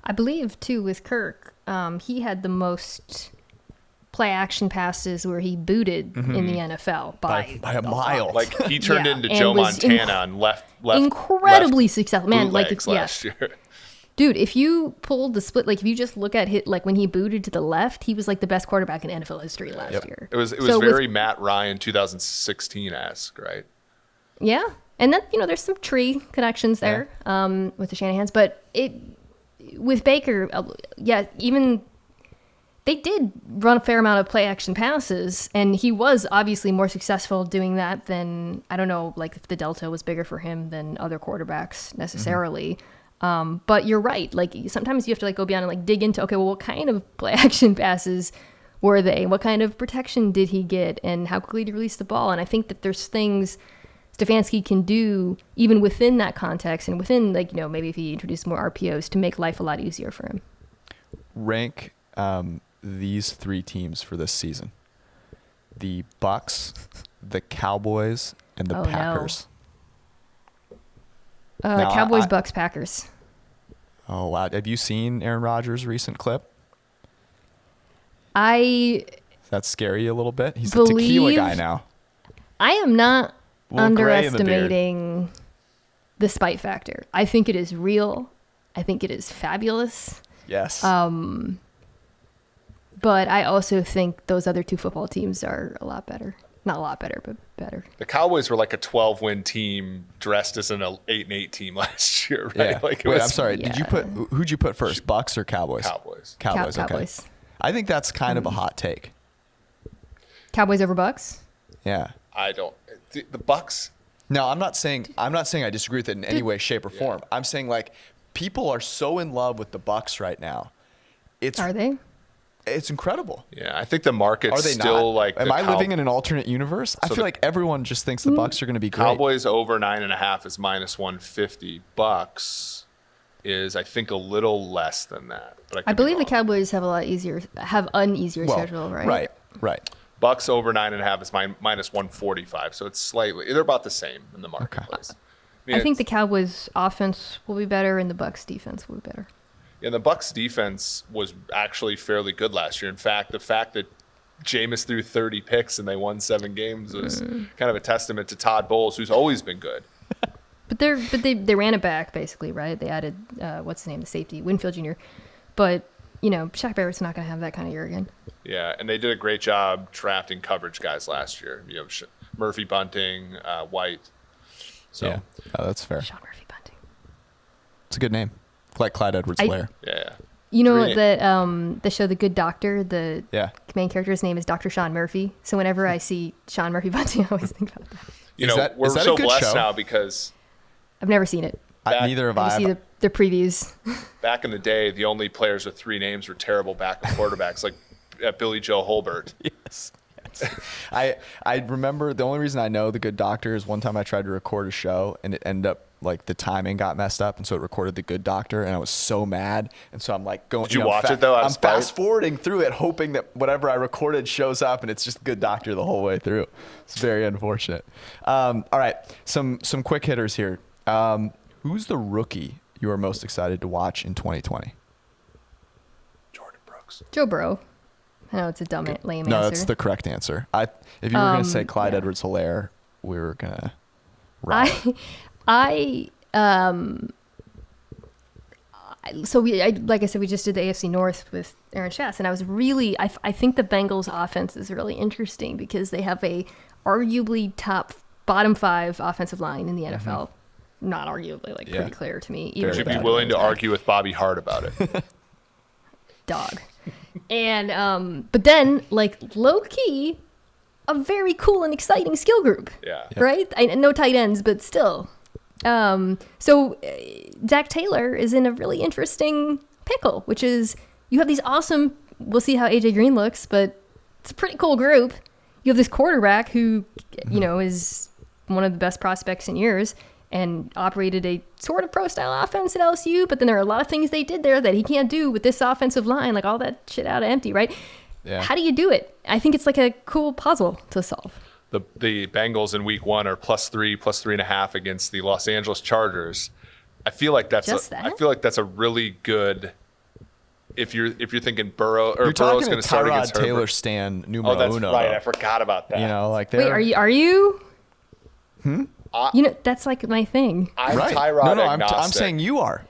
[SPEAKER 3] I believe, too, with Kirk, he had the most play action passes where he booted in the NFL by
[SPEAKER 1] a mile.
[SPEAKER 2] Like he turned into Joe Montana on left
[SPEAKER 3] incredibly successful. Man,
[SPEAKER 2] last year.
[SPEAKER 3] Dude, if you pulled the split, like if you just look at when he booted to the left, he was like the best quarterback in NFL history last year.
[SPEAKER 2] It was very Matt Ryan 2016-esque, right?
[SPEAKER 3] Yeah. And then, there's some tree connections there with the Shanahans, but with Baker, even they did run a fair amount of play action passes, and he was obviously more successful doing that than, I don't know, like if the delta was bigger for him than other quarterbacks necessarily. But you're right. Like sometimes you have to go beyond and dig into, okay, well, what kind of play action passes were they? What kind of protection did he get? And how quickly did he release the ball? And I think that there's things Stefanski can do even within that context and within maybe if he introduced more RPOs to make life a lot easier for him.
[SPEAKER 1] Rank these three teams for this season: the Bucks, the Cowboys, and the Packers.
[SPEAKER 3] Cowboys, Bucks, Packers.
[SPEAKER 1] Oh, wow. Have you seen Aaron Rodgers' recent clip?
[SPEAKER 3] Does
[SPEAKER 1] that scare you a little bit? He's a tequila guy now.
[SPEAKER 3] I am not underestimating the spite factor. I think it is real. I think it is fabulous.
[SPEAKER 1] Yes.
[SPEAKER 3] But I also think those other two football teams are a lot better. Not a lot better, but better.
[SPEAKER 2] The Cowboys were like a 12-win team dressed as an 8-8 team last year, right?
[SPEAKER 1] Yeah. Wait, I'm sorry. Who'd you put first, Bucks or Cowboys?
[SPEAKER 2] Cowboys.
[SPEAKER 1] Cowboys.
[SPEAKER 3] Cowboys.
[SPEAKER 1] I think that's kind of a hot take.
[SPEAKER 3] Cowboys over Bucks?
[SPEAKER 2] Yeah. I don't. The Bucks.
[SPEAKER 1] No, I'm not saying I disagree with it in any way, shape, or form. I'm saying people are so in love with the Bucks right now.
[SPEAKER 3] Are they?
[SPEAKER 1] It's incredible.
[SPEAKER 2] Yeah, I think the market's still
[SPEAKER 1] not? Am I living in an alternate universe? I feel like everyone just thinks the Bucks are going to be great.
[SPEAKER 2] Cowboys over 9.5 is -150. Bucks is, I think, a little less than that. But I
[SPEAKER 3] believe the Cowboys have an easier schedule, right?
[SPEAKER 1] Right.
[SPEAKER 2] Bucks over 9.5 is -145, so it's slightly. They're about the same in the marketplace.
[SPEAKER 3] Okay. I think the Cowboys offense will be better and the Bucks defense will be better.
[SPEAKER 2] And the Bucks defense was actually fairly good last year. In fact, the fact that Jameis threw 30 picks and they won 7 games was kind of a testament to Todd Bowles, who's always been good.
[SPEAKER 3] But they ran it back basically, right? They added what's his name, the safety, Winfield Jr. But Shaq Barrett's not going to have that kind of year again.
[SPEAKER 2] Yeah, and they did a great job drafting coverage guys last year. Murphy, Bunting, White. So
[SPEAKER 1] yeah, that's fair.
[SPEAKER 3] Sean Murphy Bunting.
[SPEAKER 1] It's a good name. Like Clyde Edwards-Helaire.
[SPEAKER 2] Yeah.
[SPEAKER 3] You know that the show The Good Doctor, the main character's name is Dr. Sean Murphy. So whenever I see Sean Murphy Bunting, I always think about that.
[SPEAKER 2] We're so blessed now because
[SPEAKER 3] I've never seen it.
[SPEAKER 1] Neither have I.
[SPEAKER 3] See the previews.
[SPEAKER 2] Back in the day, the only players with 3 names were terrible backup quarterbacks, like Billy Joe Holbert.
[SPEAKER 1] Yes. I remember the only reason I know The Good Doctor is one time I tried to record a show and it ended up like the timing got messed up, and so it recorded The Good Doctor, and I was so mad, and so I'm like going.
[SPEAKER 2] Did you watch it though?
[SPEAKER 1] I'm fast forwarding through it, hoping that whatever I recorded shows up, and it's just Good Doctor the whole way through. It's very unfortunate. All right, some quick hitters here. Who's the rookie you are most excited to watch in 2020?
[SPEAKER 2] Jordan Brooks.
[SPEAKER 3] Joe Burrow. I know it's a dumb, lame
[SPEAKER 1] No,
[SPEAKER 3] answer.
[SPEAKER 1] that's the correct answer. If you were going to say Clyde Edwards-Helaire, we were going to
[SPEAKER 3] like I said, we just did the AFC North with Aaron Schatz, and I was really, I think the Bengals offense is really interesting because they have a arguably bottom 5 offensive line in the NFL. Not arguably, pretty clear to me.
[SPEAKER 2] Would you be willing to argue with Bobby Hart about it?
[SPEAKER 3] Dog. And but then low key, a very cool and exciting skill group.
[SPEAKER 2] Yeah.
[SPEAKER 3] Right? No tight ends, but still. So Zach Taylor is in a really interesting pickle, which is you have these awesome. We'll see how AJ Green looks, but it's a pretty cool group. You have this quarterback who, is one of the best prospects in years, and operated a sort of pro-style offense at LSU, but then there are a lot of things they did there that he can't do with this offensive line, all that shit out of empty, right?
[SPEAKER 1] Yeah.
[SPEAKER 3] How do you do it? I think it's a cool puzzle to solve.
[SPEAKER 2] The Bengals in week 1 are +3, +3.5 against the Los Angeles Chargers. I feel like that's a really good. If you're thinking Burrow or
[SPEAKER 1] You're
[SPEAKER 2] Burrow's
[SPEAKER 1] talking
[SPEAKER 2] going to start against
[SPEAKER 1] Taylor
[SPEAKER 2] Herbert.
[SPEAKER 1] Stan numero
[SPEAKER 2] that's
[SPEAKER 1] uno.
[SPEAKER 2] right. I forgot about that.
[SPEAKER 3] Wait, are you? That's my thing.
[SPEAKER 2] I'm
[SPEAKER 1] right.
[SPEAKER 2] Tyrod
[SPEAKER 1] No,
[SPEAKER 2] agnostic.
[SPEAKER 1] I'm saying you are.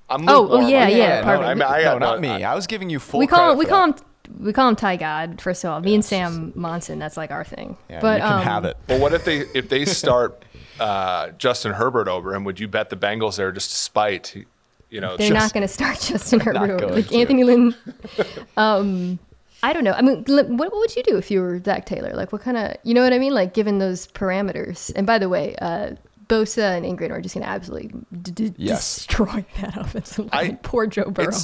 [SPEAKER 2] I'm
[SPEAKER 3] Oh,
[SPEAKER 2] lukewarm.
[SPEAKER 3] yeah.
[SPEAKER 2] No,
[SPEAKER 1] Not me. I was giving you full.
[SPEAKER 3] We call
[SPEAKER 1] credit for
[SPEAKER 3] him Ty God. First of all, me and Sam Monson. That's our thing.
[SPEAKER 1] that.
[SPEAKER 3] But
[SPEAKER 1] you can have it.
[SPEAKER 2] Well, what if they start Justin Herbert over him? Would you bet the Bengals there just to spite?
[SPEAKER 3] They're not going to start Justin Herbert over.
[SPEAKER 1] going to.
[SPEAKER 3] Anthony Lynn. I don't know. I mean, what would you do if you were Zach Taylor? What kind of, you know what I mean? Given those parameters. And by the way, Bosa and Ingram are just going to absolutely destroy that offensive line. Poor Joe Burrow.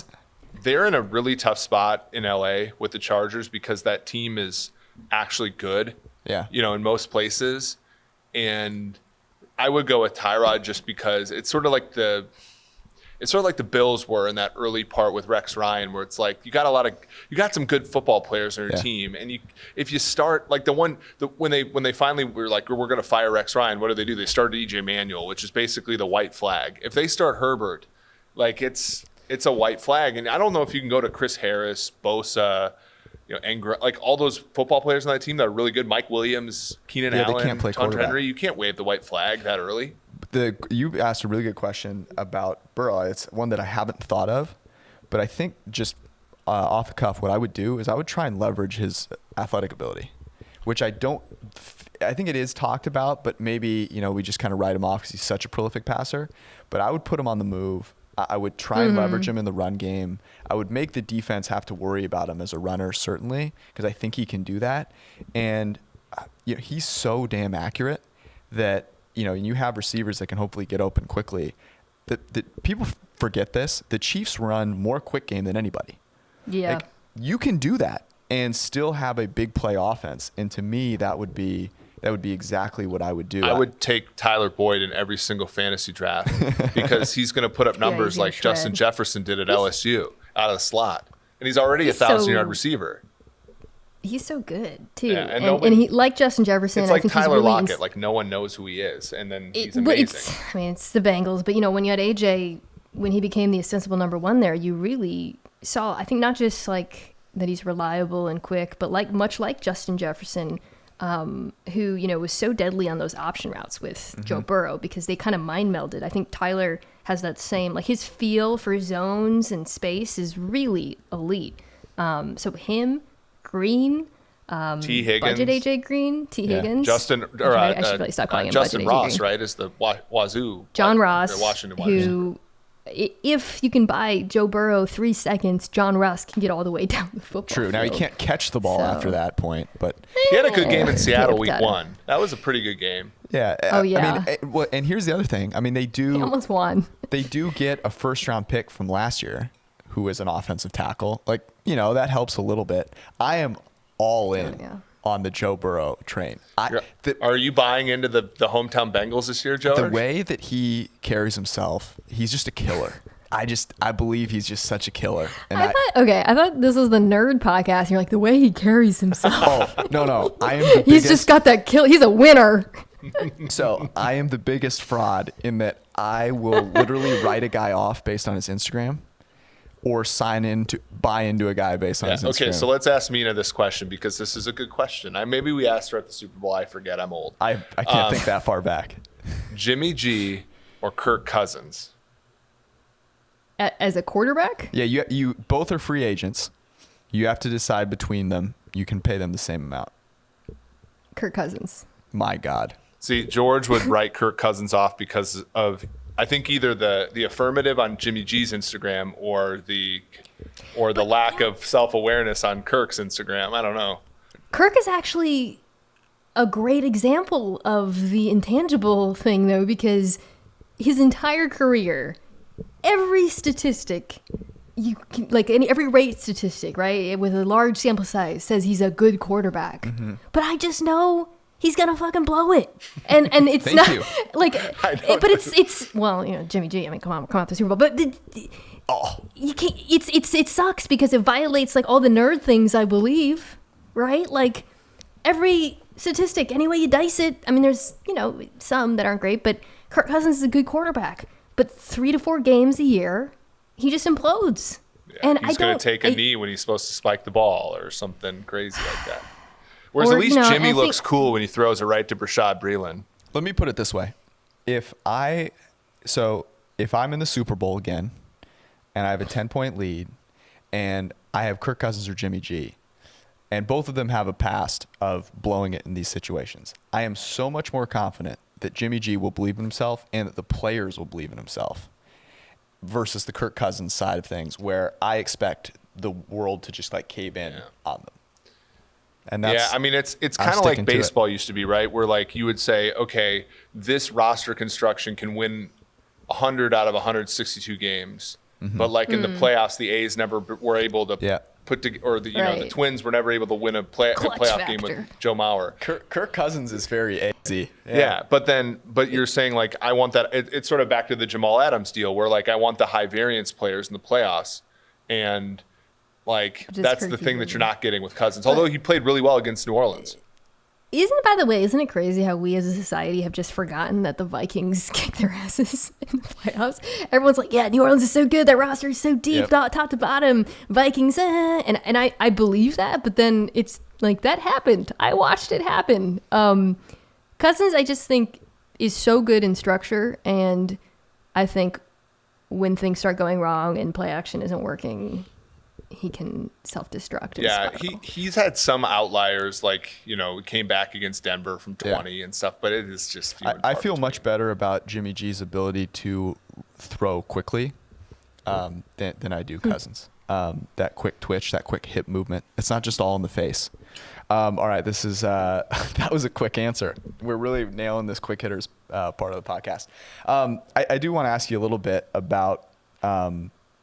[SPEAKER 2] They're in a really tough spot in LA with the Chargers because that team is actually good.
[SPEAKER 1] Yeah.
[SPEAKER 2] In most places. And I would go with Tyrod just because it's sort of like the Bills were in that early part with Rex Ryan, where it's you got some good football players on your team, and if you start when they finally were we're going to fire Rex Ryan, what do? They started EJ Manuel, which is basically the white flag. If they start Herbert, it's a white flag, and I don't know if you can go to Chris Harris, Bosa, Engram, all those football players on that team that are really good. Mike Williams, Keenan Allen,
[SPEAKER 1] they can't play
[SPEAKER 2] Hunter
[SPEAKER 1] quarterback.
[SPEAKER 2] Henry. You can't wave the white flag that early.
[SPEAKER 1] You asked a really good question about Burrow. It's one that I haven't thought of, but I think just off the cuff, what I would do is I would try and leverage his athletic ability, which I think it is talked about, but maybe, we just kind of write him off because he's such a prolific passer. But I would put him on the move. I would try and leverage him in the run game. I would make the defense have to worry about him as a runner, certainly, because I think he can do that. And he's so damn accurate that, you have receivers that can hopefully get open quickly. The people forget this. The Chiefs run more quick game than anybody.
[SPEAKER 3] Yeah.
[SPEAKER 1] You can do that and still have a big play offense. And to me, that would be exactly what I would do.
[SPEAKER 2] I would take Tyler Boyd in every single fantasy draft because he's going to put up numbers like Justin Jefferson did at LSU out of the slot. And he's already a 1,000-yard receiver.
[SPEAKER 3] He's so good, too.
[SPEAKER 2] Yeah,
[SPEAKER 3] and he, like Justin Jefferson,
[SPEAKER 2] it's
[SPEAKER 3] I
[SPEAKER 2] like
[SPEAKER 3] think
[SPEAKER 2] Tyler
[SPEAKER 3] he's really
[SPEAKER 2] Lockett. No one knows who he is. And then he's
[SPEAKER 3] but
[SPEAKER 2] amazing.
[SPEAKER 3] It's the Bengals. But, when you had AJ, when he became the ostensible number 1 there, you really saw, I think, not just that he's reliable and quick, but much like Justin Jefferson, who, was so deadly on those option routes with Joe Burrow because they kind of mind melded. I think Tyler has that same, his feel for zones and space is really elite. So him, Green,
[SPEAKER 2] T. Higgins,
[SPEAKER 3] budget AJ Green, T. Higgins,
[SPEAKER 2] Justin,
[SPEAKER 3] I should probably stop calling him
[SPEAKER 2] Justin
[SPEAKER 3] budget
[SPEAKER 2] Ross,
[SPEAKER 3] AJ Green.
[SPEAKER 2] right? Is the Wazoo,
[SPEAKER 3] John Ross,
[SPEAKER 2] Washington,
[SPEAKER 3] who, if you can buy Joe Burrow 3 seconds, John Ross can get all the way down the football
[SPEAKER 1] True. Now he
[SPEAKER 3] field.
[SPEAKER 1] can't catch the ball after that point, but
[SPEAKER 2] he had a good game in Seattle week
[SPEAKER 3] got it.
[SPEAKER 2] 1. That was a pretty good game.
[SPEAKER 1] yeah.
[SPEAKER 3] Oh, yeah.
[SPEAKER 1] And here's the other thing. They
[SPEAKER 3] He
[SPEAKER 1] do
[SPEAKER 3] almost won.
[SPEAKER 1] they do get a first-round pick from last year, who is an offensive tackle. That helps a little bit. I am all in on the Joe Burrow train.
[SPEAKER 2] Are you buying into the hometown Bengals this year, Joe?
[SPEAKER 1] The way that he carries himself, he's just a killer. I believe he's just such a killer. And
[SPEAKER 3] I thought this was the nerd podcast. And you're like, the way he carries himself.
[SPEAKER 1] Oh, no. I am the biggest.
[SPEAKER 3] He's just got that kill. He's a winner.
[SPEAKER 1] So I am the biggest fraud in that I will literally write a guy off based on his Instagram or buy into a guy based on his Instagram.
[SPEAKER 2] Okay, so let's ask Mina this question because this is a good question. Maybe we asked her at the Super Bowl. I forget. I'm old.
[SPEAKER 1] I can't think that far back.
[SPEAKER 2] Jimmy G or Kirk Cousins?
[SPEAKER 3] As a quarterback?
[SPEAKER 1] Yeah, you both are free agents. You have to decide between them. You can pay them the same amount.
[SPEAKER 3] Kirk Cousins.
[SPEAKER 1] My God.
[SPEAKER 2] See, George would write Kirk Cousins off because of, I think, either the affirmative on Jimmy G's Instagram or the lack of self-awareness on Kirk's Instagram. I don't know.
[SPEAKER 3] Kirk is actually a great example of the intangible thing, though, because his entire career, every statistic, every rate statistic, right, with a large sample size, says he's a good quarterback. Mm-hmm. But I just know he's gonna fucking blow it, and it's
[SPEAKER 1] Thank
[SPEAKER 3] not
[SPEAKER 1] you.
[SPEAKER 3] but it's Jimmy G. I mean, come on, the Super Bowl, but you can't. It sucks because it violates like all the nerd things, I believe, right? Like every statistic, any way you dice it. I mean, there's some that aren't great, but Kirk Cousins is a good quarterback. But 3 to 4 games a year, he just implodes.
[SPEAKER 2] Yeah,
[SPEAKER 3] and
[SPEAKER 2] he's going to take a knee when he's supposed to spike the ball or something crazy like that. Whereas at least Jimmy looks cool when he throws it right to Brashad Breeland.
[SPEAKER 1] Let me put it this way. If I'm in the Super Bowl again and I have a 10-point lead and I have Kirk Cousins or Jimmy G, and both of them have a past of blowing it in these situations, I am so much more confident that Jimmy G will believe in himself and that the players will believe in himself versus the Kirk Cousins side of things where I expect the world to just like cave in on them. And that's,
[SPEAKER 2] I mean, it's kind of like baseball used to be, right? Where like you would say, okay, this roster construction can win 100 out of 162 games. Mm-hmm. But like in the playoffs, the A's never were able to the Twins were never able to win a playoff game with Joe Mauer.
[SPEAKER 1] Kirk Cousins is very easy.
[SPEAKER 2] Yeah, but you're saying like I want that. It's sort of back to the Jamal Adams deal where like I want the high variance players in the playoffs, and like that's the thing that you're not getting with Cousins. Although he played really well against New Orleans.
[SPEAKER 3] Isn't it crazy how we as a society have just forgotten that the Vikings kick their asses in the playoffs? Everyone's like, yeah, New Orleans is so good. Their roster is so deep, top to bottom. Vikings, and I believe that, but then it's like that happened. I watched it happen. Cousins, I just think, is so good in structure, and I think when things start going wrong and play action isn't working, he can self-destruct.
[SPEAKER 2] Yeah, he's had some outliers, like, came back against Denver from 20 and stuff, but it is just few and far
[SPEAKER 1] I feel
[SPEAKER 2] between.
[SPEAKER 1] much better about Jimmy G's ability to throw quickly than I do Cousins. That quick twitch, that quick hip movement. It's not just all in the face. All right, this is that was a quick answer. We're really nailing this quick hitters part of the podcast. I do want to ask you a little bit about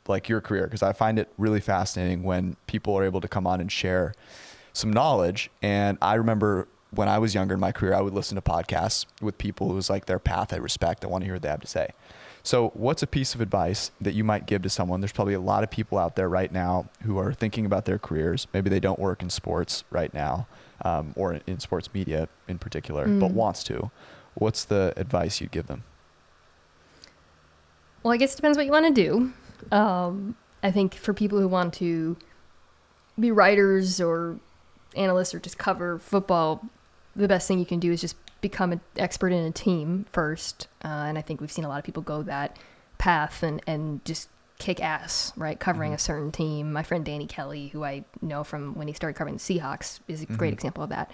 [SPEAKER 1] like your career, because I find it really fascinating when people are able to come on and share some knowledge. And I remember when I was younger in my career, I would listen to podcasts with people who was like their path I respect. I want to hear what they have to say. So what's a piece of advice that you might give to someone? There's probably a lot of people out there right now who are thinking about their careers. Maybe they don't work in sports right now, or in sports media in particular, but wants to. What's the advice you'd give them?
[SPEAKER 3] Well, I guess it depends what you want to do. I think for people who want to be writers or analysts or just cover football, the best thing you can do is just become an expert in a team first. And I think we've seen a lot of people go that path and just kick ass, right? Covering a certain team. My friend Danny Kelly, who I know from when he started covering the Seahawks, is a great example of that.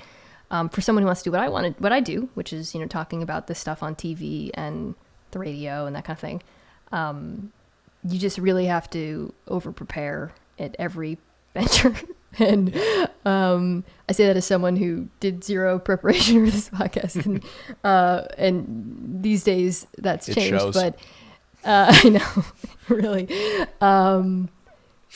[SPEAKER 3] For someone who wants to do what I do, which is, talking about this stuff on TV and the radio and that kind of thing. You just really have to over prepare at every venture. And I say that as someone who did zero preparation for this podcast, and these days that's changed. But I know, really.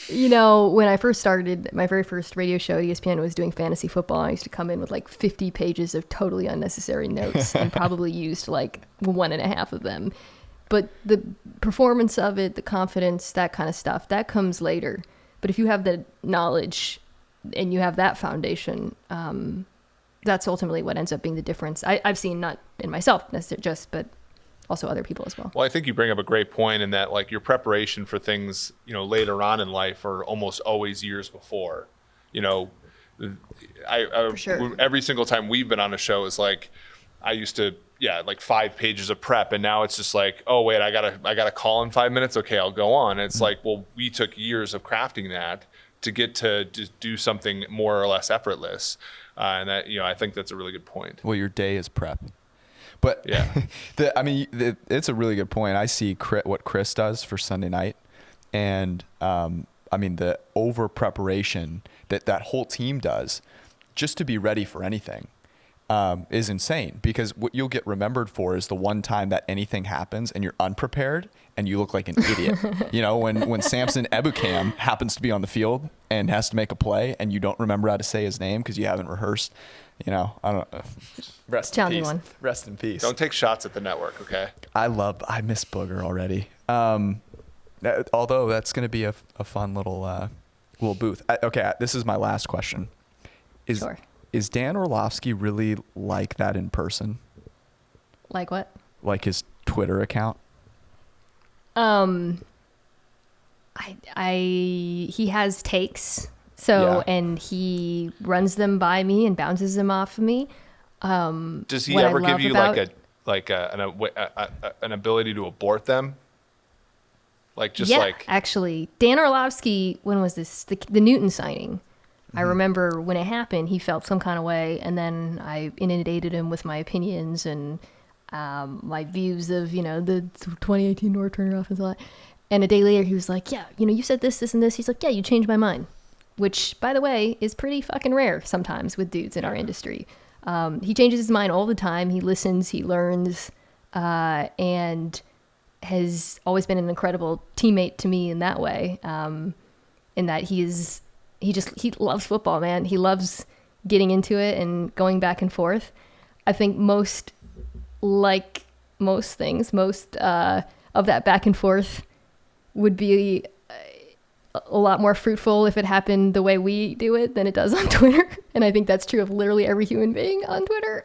[SPEAKER 3] When I first started my very first radio show, ESPN was doing fantasy football. I used to come in with like 50 pages of totally unnecessary notes and probably used like 1.5 of them. But the performance of it, the confidence, that kind of stuff, that comes later. But if you have the knowledge and you have that foundation, that's ultimately what ends up being the difference. I've seen, not in myself necessarily just, but also other people as well.
[SPEAKER 2] Well, I think you bring up a great point in that, like, your preparation for things, later on in life are almost always years before.
[SPEAKER 3] For sure.
[SPEAKER 2] Every single time we've been on a show is like, I used to, like 5 pages of prep, and now it's just like, oh wait, I gotta call in 5 minutes. Okay, I'll go on. And it's like, well, we took years of crafting that to get to just do something more or less effortless. And that, I think that's a really good point.
[SPEAKER 1] Well, your day is prep. But
[SPEAKER 2] yeah,
[SPEAKER 1] it's a really good point. I see what Chris does for Sunday night, and the over preparation that whole team does just to be ready for anything is insane. Because what you'll get remembered for is the one time that anything happens and you're unprepared and you look like an idiot. When Samson Ebukam happens to be on the field and has to make a play and you don't remember how to say his name because you haven't rehearsed. I don't know. Rest in peace. Rest in peace.
[SPEAKER 2] Don't take shots at the network, okay?
[SPEAKER 1] I miss Booger already. Although that's going to be a fun little booth. This is my last question.
[SPEAKER 3] Sure.
[SPEAKER 1] Is Dan Orlovsky really like that in person?
[SPEAKER 3] Like what?
[SPEAKER 1] Like his Twitter account?
[SPEAKER 3] He has takes. And he runs them by me and bounces them off of me.
[SPEAKER 2] Does he ever give you an ability to abort them?
[SPEAKER 3] Actually, Dan Orlovsky, when was this? The Newton signing. I remember when it happened, he felt some kind of way, and then I inundated him with my opinions and my views of, the 2018 North Turner offensive line. And a day later, he was like, yeah, you said this, and this. He's like, yeah, you changed my mind. Which, by the way, is pretty fucking rare sometimes with dudes in our industry. He changes his mind all the time. He listens, he learns, and has always been an incredible teammate to me in that way. In that he loves football, man. He loves getting into it and going back and forth. I think most of that back and forth would be a lot more fruitful if it happened the way we do it than it does on Twitter. And I think that's true of literally every human being on Twitter.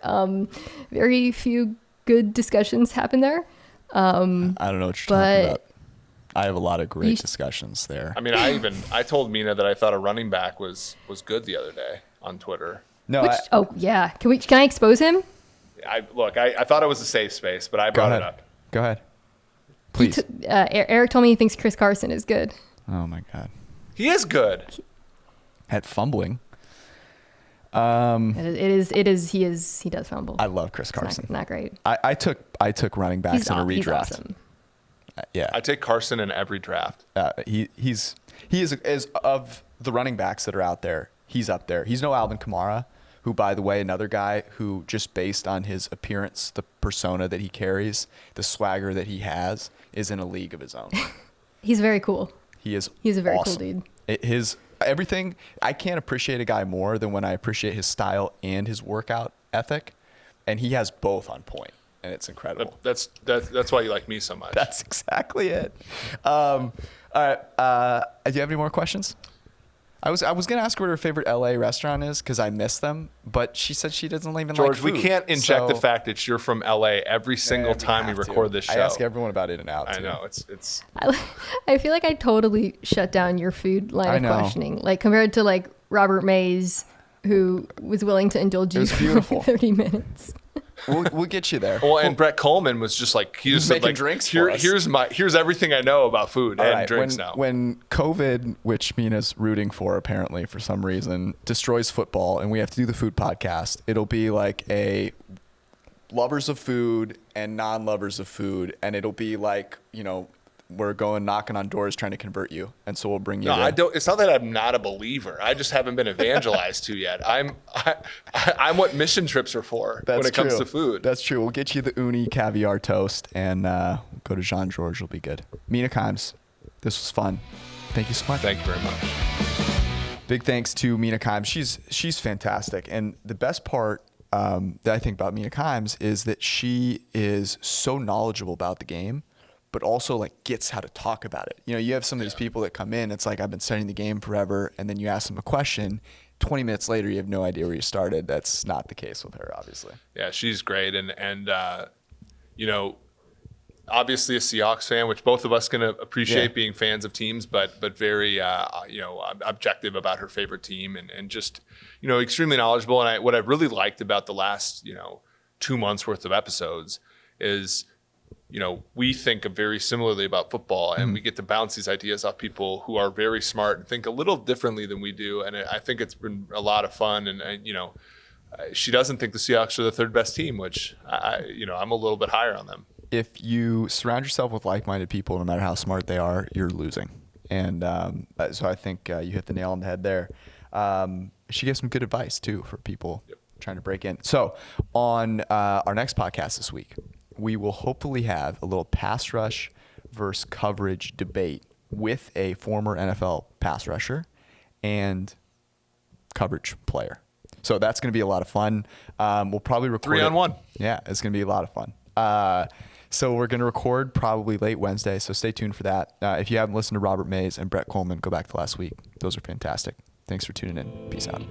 [SPEAKER 3] Very few good discussions happen there.
[SPEAKER 1] I don't know what you're talking about. I have a lot of great discussions there.
[SPEAKER 2] I told Mina that I thought a running back was good the other day on Twitter.
[SPEAKER 1] No.
[SPEAKER 3] Yeah. Can I expose him?
[SPEAKER 2] I thought it was a safe space, but I brought it up.
[SPEAKER 1] Go ahead. Please.
[SPEAKER 3] Eric told me he thinks Chris Carson is good.
[SPEAKER 1] Oh my God.
[SPEAKER 2] He is good
[SPEAKER 1] at fumbling.
[SPEAKER 3] He does fumble.
[SPEAKER 1] I love Chris Carson.
[SPEAKER 3] Not great.
[SPEAKER 1] I took running backs in a redraft.
[SPEAKER 3] He's awesome.
[SPEAKER 1] Yeah.
[SPEAKER 2] I take Carson in every draft.
[SPEAKER 1] He is of the running backs that are out there, he's up there. He's no Alvin Kamara, who, by the way, another guy who, just based on his appearance, the persona that he carries, the swagger that he has, is in a league of his own.
[SPEAKER 3] He's very cool.
[SPEAKER 1] He's
[SPEAKER 3] a very
[SPEAKER 1] awesome.
[SPEAKER 3] cool dude.
[SPEAKER 1] Everything, I can't appreciate a guy more than when I appreciate his style and his workout ethic, and he has both on point, and it's incredible.
[SPEAKER 2] That's why you like me so much.
[SPEAKER 1] That's exactly it. All right, do you have any more questions? I was gonna ask her what her favorite LA restaurant is because I miss them, but she said she doesn't even
[SPEAKER 2] George,
[SPEAKER 1] like food.
[SPEAKER 2] we can't inject the fact that you're from LA every single time we record this show.
[SPEAKER 1] I ask everyone about In-N-Out.
[SPEAKER 2] I know it's.
[SPEAKER 3] I feel like I totally shut down your food line of questioning, like compared to like Robert Mays, who was willing to indulge you for like 30 minutes.
[SPEAKER 1] We'll get you there.
[SPEAKER 2] Well, and Brett Coleman was just like he was
[SPEAKER 1] making drinks for us.
[SPEAKER 2] Here's everything I know about food and drinks now.
[SPEAKER 1] When COVID, which Mina's rooting for apparently for some reason, destroys football and we have to do the food podcast, it'll be like a lovers of food and non-lovers of food, and it'll be like, we're going knocking on doors trying to convert you, and so we'll bring you.
[SPEAKER 2] No, I don't. It's not that I'm not a believer. I just haven't been evangelized to yet. I'm what mission trips are for when it comes to food.
[SPEAKER 1] That's true. We'll get you the uni caviar toast, and go to Jean Georges. Will be good. Mina Kimes, this was fun. Thank you so much.
[SPEAKER 2] Thank you very much.
[SPEAKER 1] Big thanks to Mina Kimes. She's fantastic. And the best part that I think about Mina Kimes is that she is so knowledgeable about the game, but also like gets how to talk about it. You know, you have some of these people that come in, it's like, I've been studying the game forever. And then you ask them a question, 20 minutes later, you have no idea where you started. That's not the case with her, obviously.
[SPEAKER 2] Yeah, she's great. And you know, obviously a Seahawks fan, which both of us can appreciate being fans of teams, but very, you know, objective about her favorite team and just, you know, extremely knowledgeable. And what I've really liked about the last, you know, 2 months worth of episodes is, you know, we think very similarly about football, and we get to bounce these ideas off people who are very smart and think a little differently than we do. And I think it's been a lot of fun. And you know, she doesn't think the Seahawks are the third best team, which you know, I'm a little bit higher on them.
[SPEAKER 1] If you surround yourself with like-minded people, no matter how smart they are, you're losing. And so I think you hit the nail on the head there. She gives some good advice too for people trying to break in. So on our next podcast this week, we will hopefully have a little pass rush versus coverage debate with a former NFL pass rusher and coverage player. So that's going to be a lot of fun. We'll probably record
[SPEAKER 2] 3-on-1.
[SPEAKER 1] Yeah, it's going to be a lot of fun. So we're going to record probably late Wednesday, so stay tuned for that. If you haven't listened to Robert Mays and Brett Coleman, go back to last week. Those are fantastic. Thanks for tuning in. Peace out.